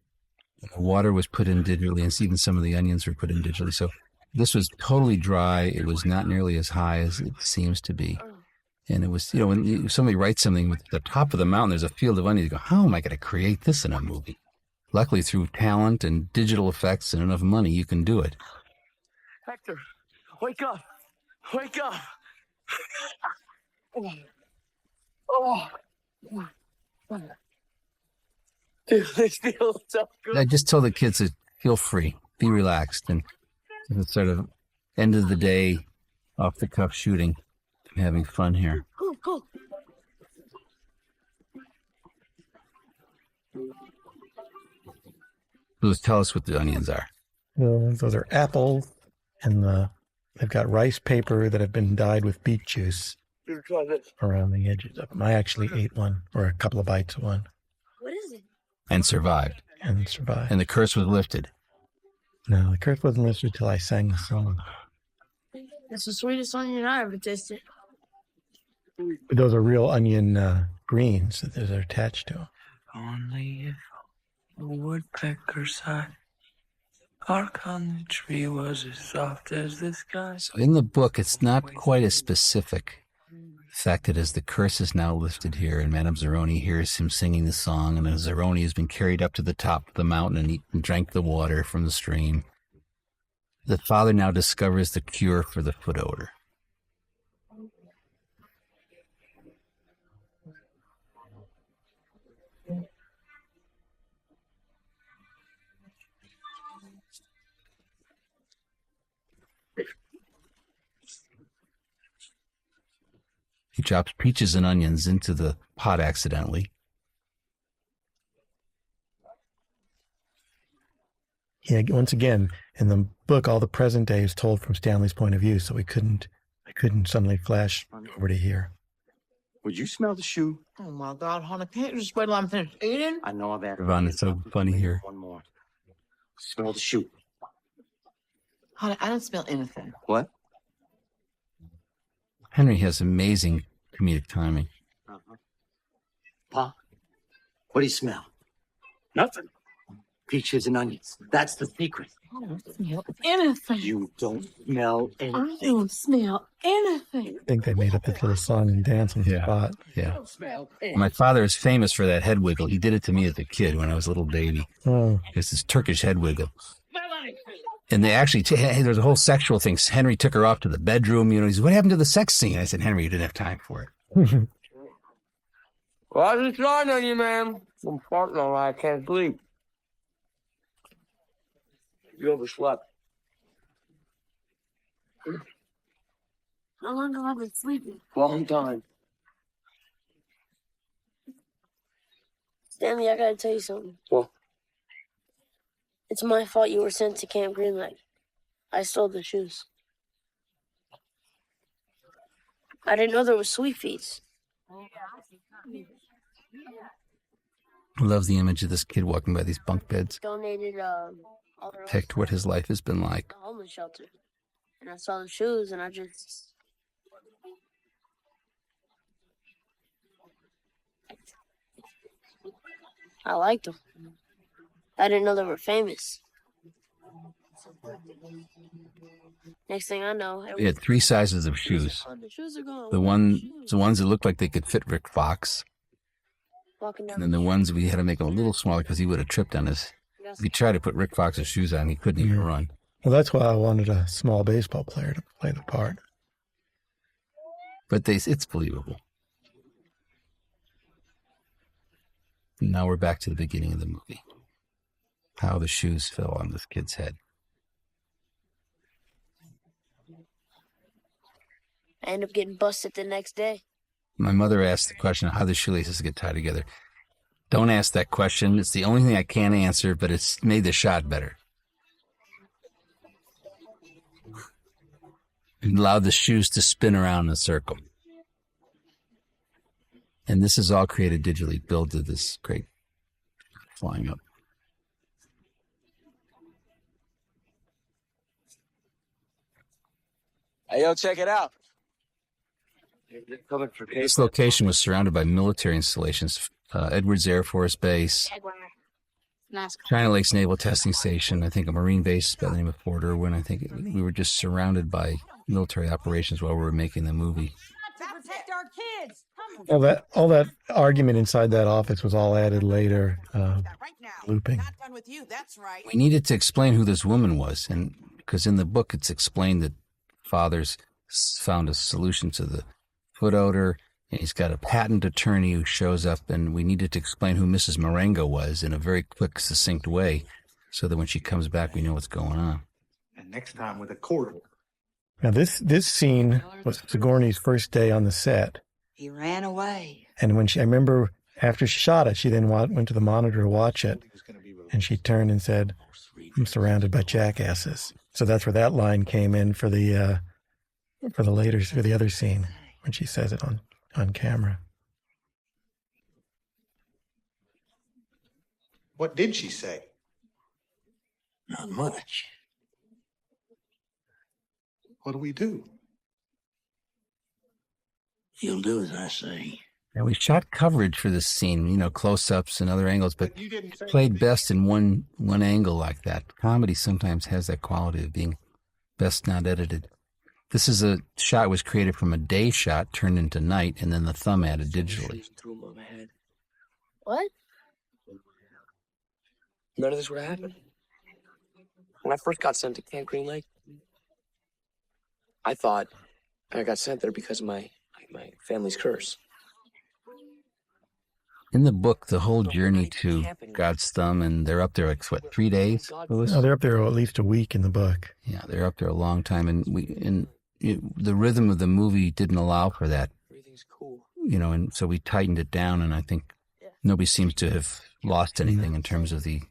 The water was put in digitally, and even some of the onions were put in digitally. So this was totally dry. It was not nearly as high as it seems to be. And it was, when somebody writes something with the top of the mountain, there's a field of onions. You go, how am I going to create this in a movie? Luckily, through talent and digital effects and enough money, you can do it. Hector, wake up. Wake up. Oh. Dude, this feels so good. I just told the kids to feel free, be relaxed, and it's sort of end of the day, off the cuff shooting, having fun here. Go. Louis, tell us what the onions are. Those are apples, and they've got rice paper that have been dyed with beet juice Try this. around the edges of them. I actually ate one, or a couple of bites of one. What is it? And survived. And the curse was lifted. No, the curse wasn't lifted till I sang the song. That's the sweetest onion I ever tasted. Those are real onion greens that are attached to them. Only if a woodpecker sighed, bark on the tree was as soft as the sky. So in the book, it's not quite as specific. The fact that as the curse is now lifted here, and Madame Zeroni hears him singing the song, and as Zeroni has been carried up to the top of the mountain and drank the water from the stream, the father now discovers the cure for the foot odor. He chops peaches and onions into the pot accidentally. Yeah, once again, in the book, all the present day is told from Stanley's point of view, so I couldn't suddenly flash over to here. Would you smell the shoe? Oh my God, honey, can't you just wait till I'm finished eating? I know I've had Ron, it's so funny here. One more. Smell the shoe. Honey, I don't smell anything. What? Henry has amazing comedic timing. Pa, what do you smell? Nothing. Peaches and onions. That's the secret. I don't smell anything. You don't smell anything. I don't smell anything. I think they made up this little song and dance on the spot. Yeah. My father is famous for that head wiggle. He did it to me as a kid when I was a little baby. Oh. It's this Turkish head wiggle. And they actually, there's a whole sexual thing. Henry took her off to the bedroom. He said, what happened to the sex scene? I said, Henry, you didn't have time for it. Well, I was trying on you, man. I'm farting all right. I can't sleep. You overslept. How long have I been sleeping? Long time. Stanley, I gotta tell you something. What? It's my fault you were sent to Camp Green Lake. I stole the shoes. I didn't know there was sweet fees. I love the image of this kid walking by these bunk beds. Donated all their Picked what his life has been like. the homeless shelter. And I saw the shoes and I liked them. I didn't know they were famous. Next thing I know, We had 3 sizes of shoes. the shoes are gone. The ones that looked like they could fit Rick Fox, Walking down and then the ones we had to make them a little smaller because he would have tripped on his. If he tried to put Rick Fox's shoes on, he couldn't even run. Well, that's why I wanted a small baseball player to play the part. But it's believable. Now we're back to the beginning of the movie. How the shoes fell on this kid's head. I end up getting busted the next day. My mother asked the question, how the shoelaces get tied together. Don't ask that question. It's the only thing I can't answer, but it's made the shot better. It allowed the shoes to spin around in a circle. And this is all created digitally. Bill did this great flying up. Hey, yo, check it out. This location was surrounded by military installations. Edwards Air Force Base, China Lakes Naval Testing Station, I think a Marine base by the name of Fort Irwin. I think we were just surrounded by military operations while we were making the movie. To protect our kids. All that argument inside that office was all added later, looping. We needed to explain who this woman was, and because in the book it's explained that father's found a solution to the foot odor, and he's got a patent attorney who shows up, and we needed to explain who Mrs. Marengo was in a very quick, succinct way, so that when she comes back, we know what's going on. And next time with a court order. Now, this scene was Sigourney's first day on the set. He ran away. And I remember after she shot it, she then went to the monitor to watch it, and she turned and said, "I'm surrounded by jackasses." So that's where that line came in for the other scene when she says it on camera. What did she say? Not much. What do we do? You'll do as I say. And we shot coverage for this scene, close-ups and other angles, but it played best in one angle like that. Comedy sometimes has that quality of being best not edited. This is a shot was created from a day shot turned into night, and then the thumb added digitally. What? None of this would have happened. When I first got sent to Camp Green Lake, I thought I got sent there because of my family's curse. In the book, the whole journey to God's thumb, and they're up there 3 days? No, they're up there at least a week in the book. Yeah, they're up there a long time, and the rhythm of the movie didn't allow for that. Everything's cool. And so we tightened it down, and I think nobody seems to have lost anything in terms of the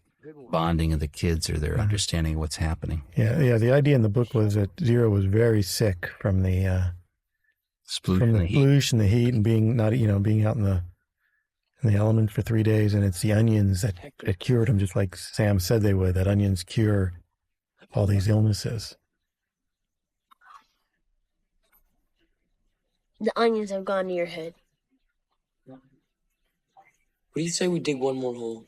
bonding of the kids or their understanding of what's happening. Yeah. The idea in the book was that Zero was very sick from the sploosh and the heat and being out in the elements for 3 days, and it's the onions that cured him, just like Sam said they would. That onions cure all these illnesses. The onions have gone to your head. What do you say we dig one more hole?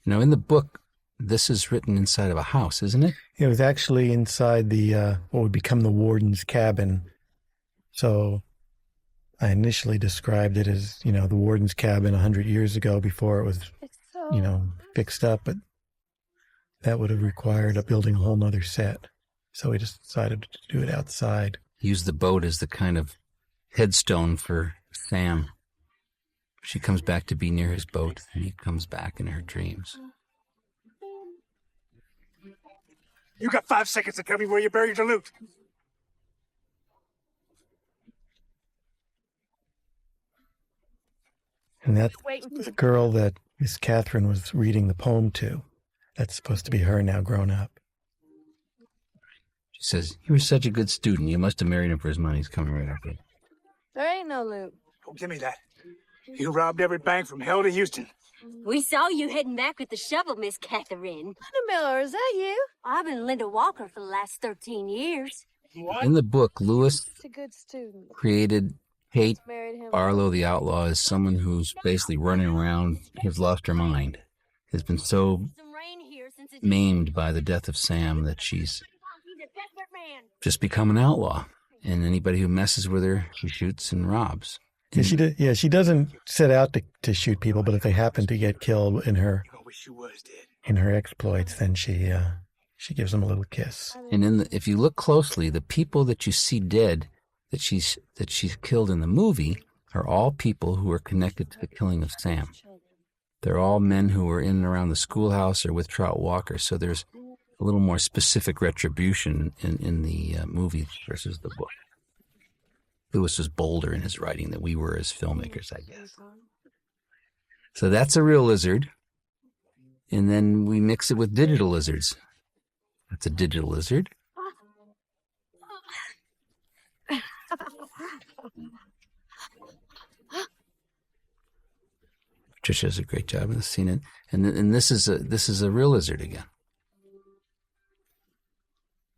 In the book, this is written inside of a house, isn't it? It was actually inside the what would become the warden's cabin. So I initially described it as, the warden's cabin 100 years ago before it was, fixed up, but that would have required building a whole nother set. So we just decided to do it outside. Use the boat as the kind of headstone for Sam. She comes back to be near his boat, and he comes back in her dreams. You got 5 seconds to tell me where you buried your loot. And that's the girl that Miss Catherine was reading the poem to. That's supposed to be her now grown up. She says, "You were such a good student. You must have married him for his money." He's coming right up there. There ain't no loot. Don't give me that. You robbed every bank from hell to Houston. We saw you heading back with the shovel, Miss Catherine. Linda Miller, is that you? I've been Linda Walker for the last 13 years. In the book, Lewis It's a good student. created Kate Married him. Barlow the Outlaw as someone who's basically running around, has lost her mind, has been so maimed by the death of Sam that she's just become an outlaw. And anybody who messes with her, she shoots and robs. Yeah, she doesn't set out to shoot people, but if they happen to get killed in her exploits, then she gives them a little kiss. And if you look closely, the people that you see dead that she's killed in the movie are all people who are connected to the killing of Sam. They're all men who were in and around the schoolhouse or with Trout Walker. So there's a little more specific retribution in the movie versus the book. Lewis was bolder in his writing than we were as filmmakers, I guess. So that's a real lizard. And then we mix it with digital lizards. That's a digital lizard. Patricia does a great job in the scene. And this is a real lizard again.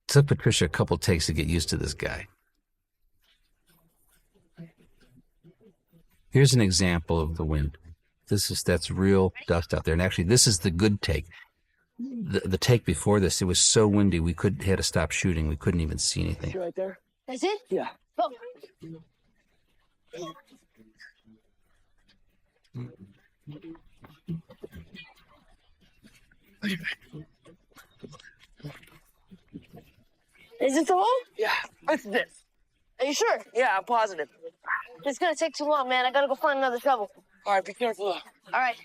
It took Patricia a couple takes to get used to this guy. Here's an example of the wind. That's real dust out there. And actually, this is the good take. The take before this, it was so windy we had to stop shooting. We couldn't even see anything. Right there. That's it? Yeah. Oh. Is this the hole? Yeah, it's this. Are you sure? Yeah, I'm positive. It's gonna take too long, man. I gotta go find another shovel. All right, be careful. All right.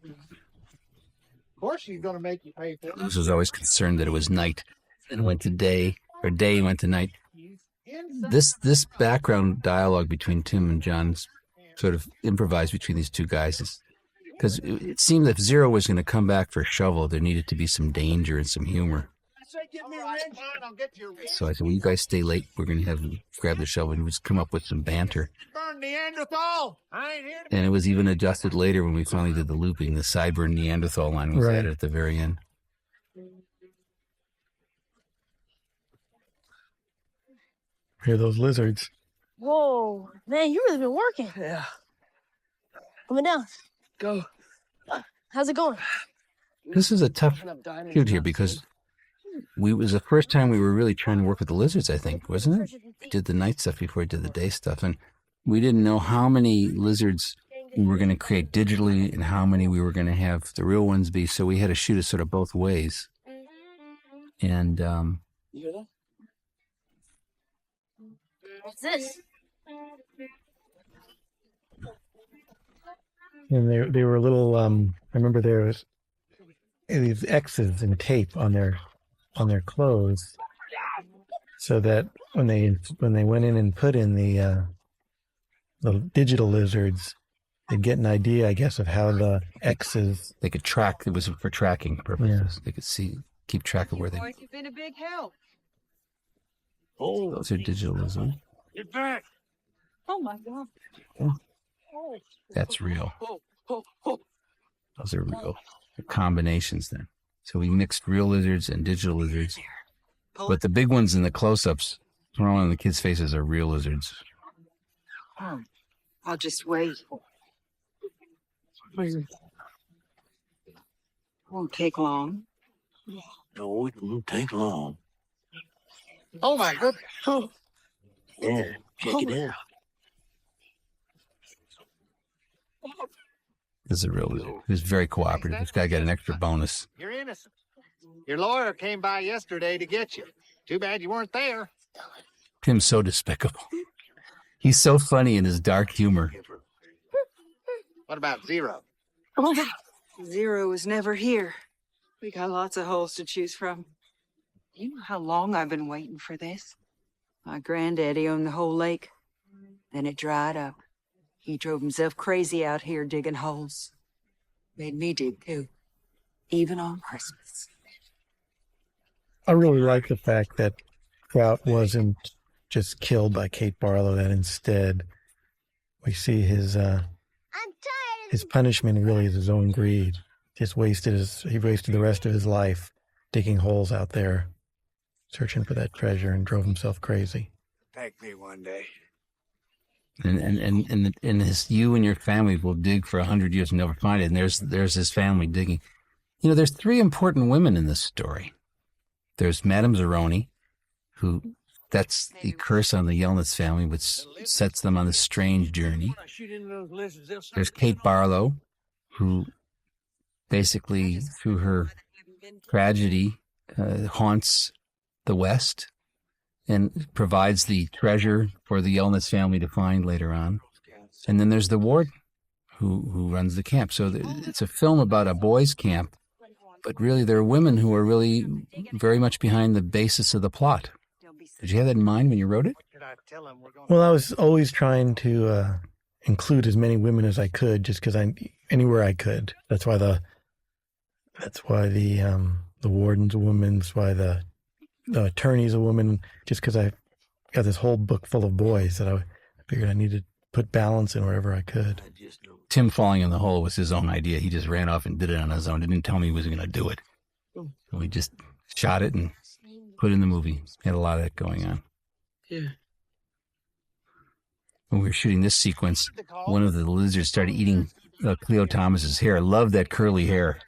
Of course she's going to make you pay for it. Lewis was always concerned that it was night and went to day, or day went to night. This background dialogue between Tim and John's sort of improvised between these two guys is because it seemed that if Zero was going to come back for a shovel, there needed to be some danger and some humor. So I said, "Well, you guys stay late. We're going to have them grab the shovel and just come up with some banter." Burn Neanderthal! I ain't here to... And it was even adjusted later when we finally did the looping. The Cyber Neanderthal line was added at the very end. Hear those lizards. Whoa, man, you really been working. Yeah. Coming down. Go. How's it going? This is a tough shoot here because it was the first time we were really trying to work with the lizards, I think, wasn't it? We did the night stuff before we did the day stuff, and we didn't know how many lizards we were going to create digitally and how many we were going to have the real ones be, so we had to shoot it sort of both ways. And You hear that? What's this? And they were little. I remember there was these X's in tape on their clothes, so that when they went in and put in the digital lizards, they'd get an idea, I guess, of how the X's they could track. It was for tracking purposes. Yeah. They could keep track of where they. You've been a big help. Oh, those are digital lizards. Get back. Oh my God. Oh, that's real. Those are real combinations then. So we mixed real lizards and digital lizards. But the big ones in the close-ups thrown on the kids' faces are real lizards. I'll just wait. Won't take long. No, it won't take long. Oh my goodness. Oh. Yeah, check it out. This is a real lizard. He was very cooperative. This guy got an extra bonus. You're innocent. Your lawyer came by yesterday to get you. Too bad you weren't there. Tim's so despicable. He's so funny in his dark humor. What about Zero? Zero was never here. We got lots of holes to choose from. You know how long I've been waiting for this? My granddaddy owned the whole lake. Then it dried up. He drove himself crazy out here digging holes. Made me dig too, even on Christmas. I really like the fact that Trout wasn't just killed by Kate Barlow, that instead we see his punishment really is his own greed. He wasted the rest of his life digging holes out there, searching for that treasure, and drove himself crazy. Thank me one day. And you and your family will dig for 100 years and never find it. And there's his family digging. You know, there's three important women in this story. There's Madame Zeroni, that's the curse on the Yelnats family, which sets them on this strange journey. There's Kate Barlow, who basically, through her tragedy, haunts the West and provides the treasure for the Yelnats family to find later on. And then there's the warden, who runs the camp. So it's a film about a boys' camp, but really there are women who are really very much behind the basis of the plot. Did you have that in mind when you wrote it? Well, I was always trying to include as many women as I could, just because anywhere I could. That's why the warden's a woman. That's why the attorney's a woman. Just because I got this whole book full of boys that I figured I needed to put balance in wherever I could. Tim falling in the hole was his own idea. He just ran off and did it on his own. Didn't tell me he was going to do it. So we just shot it and put it in the movie. Had a lot of that going on. Yeah. When we were shooting this sequence, one of the lizards started eating Cleo Thomas's hair. I love that curly hair.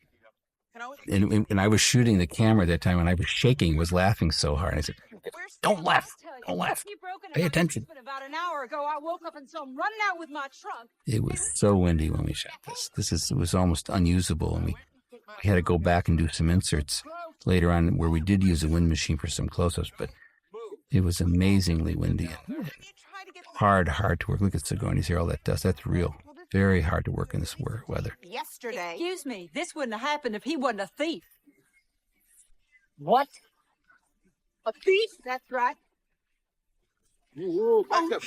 And I was shooting the camera at that time, and I was shaking, was laughing so hard. I said, "Don't laugh, don't laugh. Pay attention." About an hour ago, I woke up and saw him running out with my trunk. It was so windy when we shot this. It was almost unusable, and we had to go back and do some inserts later on where we did use a wind machine for some close-ups, but it was amazingly windy and hard to work. Look at Sigourney's here, all that dust. That's real. Very hard to work in this weather. Yesterday. Excuse me, this wouldn't have happened if he wasn't a thief. What? A thief? That's right. Back up.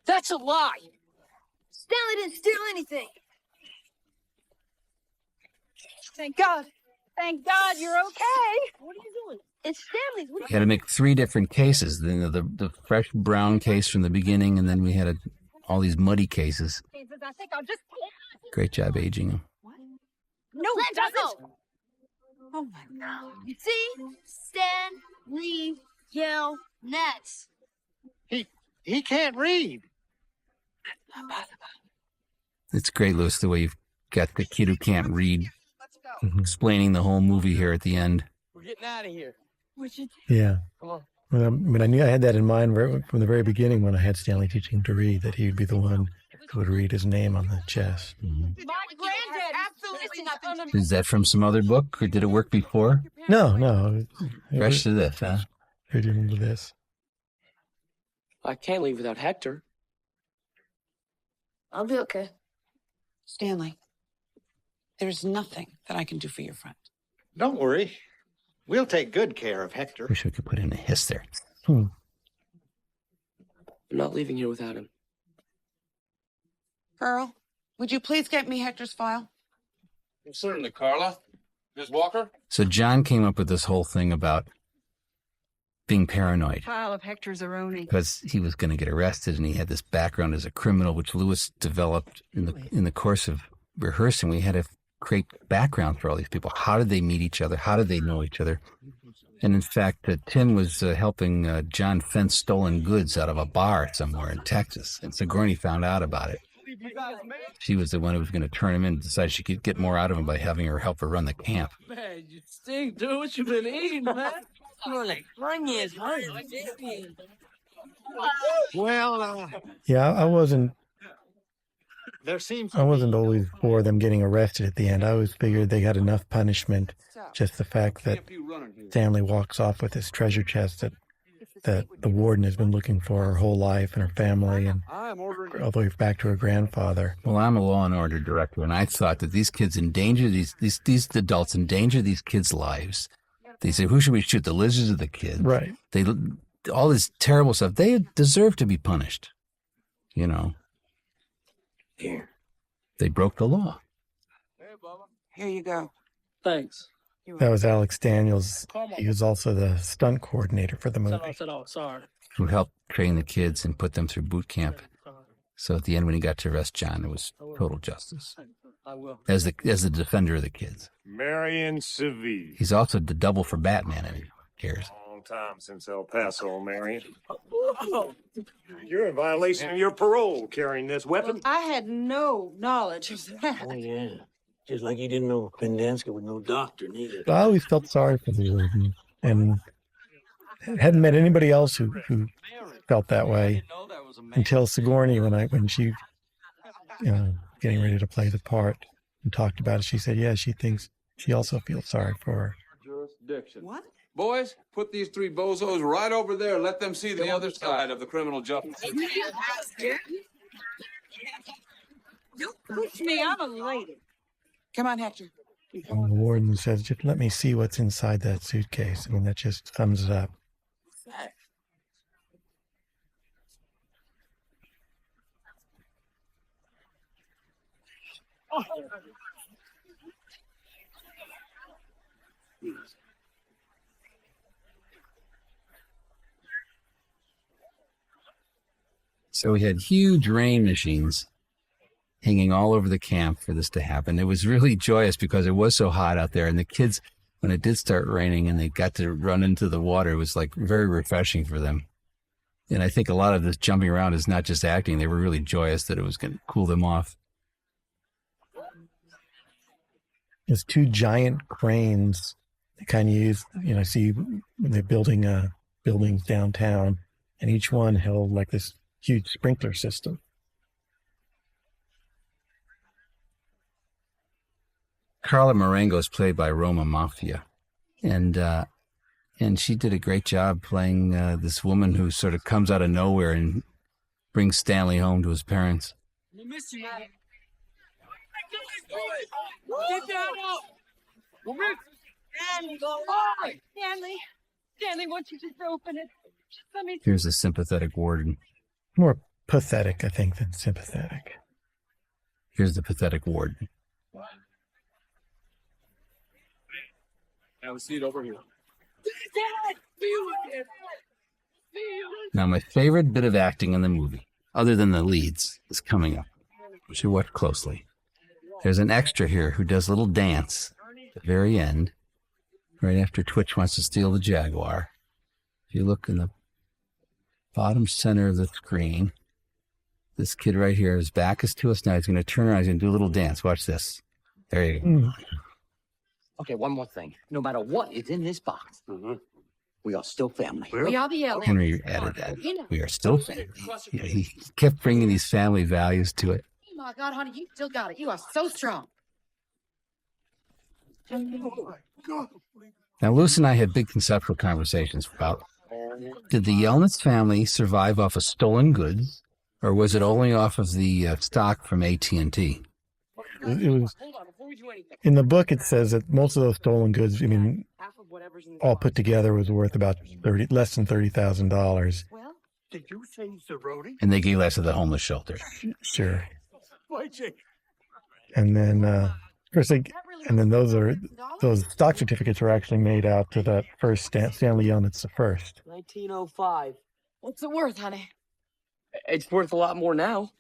That's a lie. Stanley didn't steal anything. Thank God. Thank God you're okay. What are you doing? It's Stanley's. We had to make 3 different cases. The fresh brown case from the beginning, and then we had all these muddy cases. I think I'll just... Great job aging them. No, it doesn't. Oh, my God. You see? Stan, Lee, yell, Nets. He can't read. It's great, Louis, the way you've got the kid who can't read explaining the whole movie here at the end. We're getting out of here. Yeah. Come on. Well, I knew I had that in mind from the very beginning when I had Stanley teaching him to read, that he would be the one who would read his name on the chest. My granddad absolutely... Is that from some other book, or did it work before? No. Fresh to this, huh? Right into this. I can't leave without Hector. I'll be okay. Stanley, there's nothing that I can do for your friend. Don't worry. We'll take good care of Hector. Wish we could put in a hiss there. I'm not leaving here without him. Earl, would you please get me Hector's file? Certainly, Carla. Ms. Walker? So John came up with this whole thing about being paranoid File of Hector Zeroni. because he was going to get arrested, and he had this background as a criminal, which Louis developed in the course of rehearsing. We had to create background for all these people. How did they meet each other? How did they know each other? And in fact, Tim was helping John fence stolen goods out of a bar somewhere in Texas, and Sigourney found out about it. She was the one who was going to turn him in and decided she could get more out of him by having her help her run the camp. Man, you stink, dude. What you been eating, man? Well, Yeah, I wasn't there seems always for them getting arrested at the end. I always figured they got enough punishment. Just the fact that Stanley walks off with his treasure chest that the warden has been looking for her whole life and her family, and all the way back to her grandfather. Well, I'm a Law and Order director, and I thought that these kids endanger these adults endanger these kids' lives. They say, who should we shoot, the lizards or the kids? Right. All this terrible stuff. They deserve to be punished. You know. Here, they broke the law. Here you go. Thanks. That was Alex Daniels. He was also the stunt coordinator for the movie. Sorry. Who helped train the kids and put them through boot camp. So at the end, when he got to arrest John, it was total justice. I will. As the defender of the kids. Marion Seville. He's also the double for Batman, if he cares. Long time since El Paso, Marion. You're in violation of your parole carrying this weapon. I had no knowledge of that. Oh, yeah. Just like you didn't know Pendanska was no doctor, neither. I always felt sorry for the warden, and hadn't met anybody else who felt that way until Sigourney, when she, getting ready to play the part and talked about it, she said, yeah, she thinks she also feels sorry for her. Jurisdiction. What? Boys, put these three bozos right over there. Let them see the other side of the criminal justice. Don't push me. I'm a lady. Come on, Hector. And the warden says, just let me see what's inside that suitcase. I mean, that just sums it up. So we had huge rain machines hanging all over the camp for this to happen. It was really joyous because it was so hot out there. And the kids, when it did start raining and they got to run into the water, it was like very refreshing for them. And I think a lot of this jumping around is not just acting. They were really joyous that it was going to cool them off. There's two giant cranes they kind of use, see when they're building buildings downtown, and each one held like this huge sprinkler system. Carla Marengo is played by Roma Mafia, and she did a great job playing this woman who sort of comes out of nowhere and brings Stanley home to his parents. We miss you, man. Get down. We'll miss Stanley, Stanley, won't you just open it? Just let me. Here's a sympathetic warden. More pathetic, I think, than sympathetic. Here's the pathetic warden. Have a seat over here. Now, my favorite bit of acting in the movie, other than the leads, is coming up. You should watch closely. There's an extra here who does a little dance at the very end, right after Twitch wants to steal the Jaguar. If you look in the bottom center of the screen, this kid right here, his back is to us now. He's going to turn around. He's going to do a little dance. Watch this. There you go. Okay, one more thing. No matter what is in this box, we are still family. We are the LA. Henry added that. We are still family. He kept bringing these family values to it. Oh my God, honey, you still got it. You are so strong. Now, Luce and I had big conceptual conversations about, did the Yelnats family survive off of stolen goods, or was it only off of the stock from AT&T? It was, in the book, it says that most of those stolen goods, all put together was worth about less than $30,000. Well, did you say Zeroni? And they gave that to the homeless shelter. Sure. And then, of course, those stock certificates were actually made out to that first Stanley Yelnats the first. 1905. What's it worth, honey? It's worth a lot more now.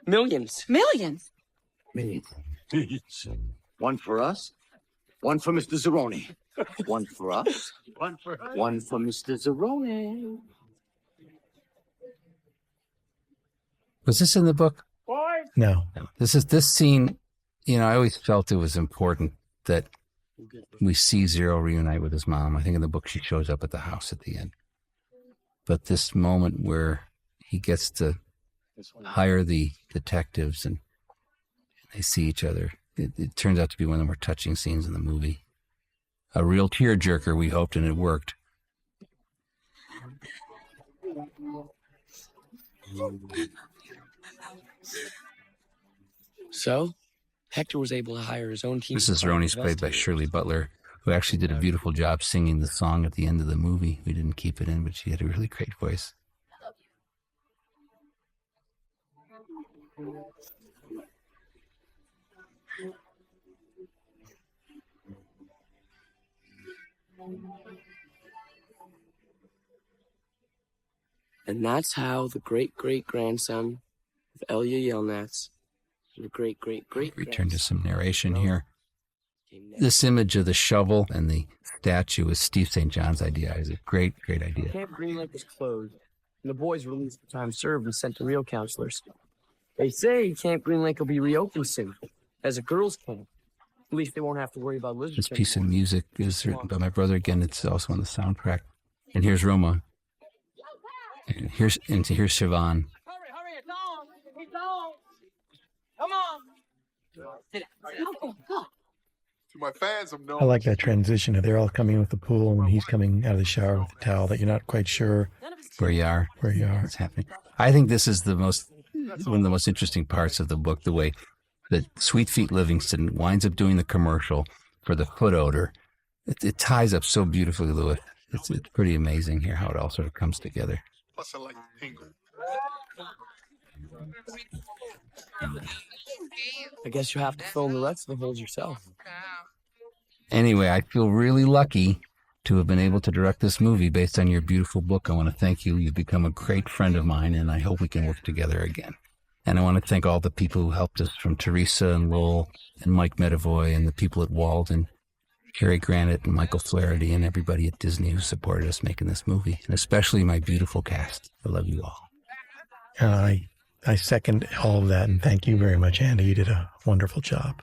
Millions. Millions? Millions. One for us, one for Mr. Zeroni. One for us, one for Mr. Zeroni. Was this in the book? No. This scene, I always felt it was important that we see Zero reunite with his mom. I think in the book she shows up at the house at the end. But this moment where he gets to hire the detectives and they see each other, it turns out to be one of the more touching scenes in the movie. A real tearjerker, we hoped, and it worked. So, Hector was able to hire his own team. Mrs. Roney's played by Shirley Butler, who actually did a beautiful job singing the song at the end of the movie. We didn't keep it in, but she had a really great voice. And that's how the great-great-grandson of Elia Yelnats and the great-great-great Return to some narration here. This image of the shovel and the statue is Steve St. John's idea. It's a great, great idea. Camp Green Lake was closed, and the boys released for time served and sent to real counselors. They say Camp Green Lake will be reopened soon as a girls' camp. At least they won't have to worry about lizards. This piece of music is written by my brother again. It's also on the soundtrack. And here's Roma. And here's Siobhan. Come on. To my fans, I'm known. I like that transition. They're all coming in with the pool, and he's coming out of the shower with the towel that you're not quite sure where you are. What's happening. I think this is one of the most interesting parts of the book, the way that Sweet Feet Livingston winds up doing the commercial for the foot odor. It ties up so beautifully, Louis. It's pretty amazing here how it all sort of comes together. Plus, I like the tingle. I guess you have to fill in the rest of the holes yourself. Anyway, I feel really lucky to have been able to direct this movie based on your beautiful book. I want to thank you. You've become a great friend of mine, and I hope we can work together again. And I want to thank all the people who helped us, from Teresa and Lowell and Mike Medavoy and the people at Walden, Cary Granite and Michael Flaherty, and everybody at Disney who supported us making this movie, and especially my beautiful cast. I love you all. I second all of that, and thank you very much, Andy. You did a wonderful job.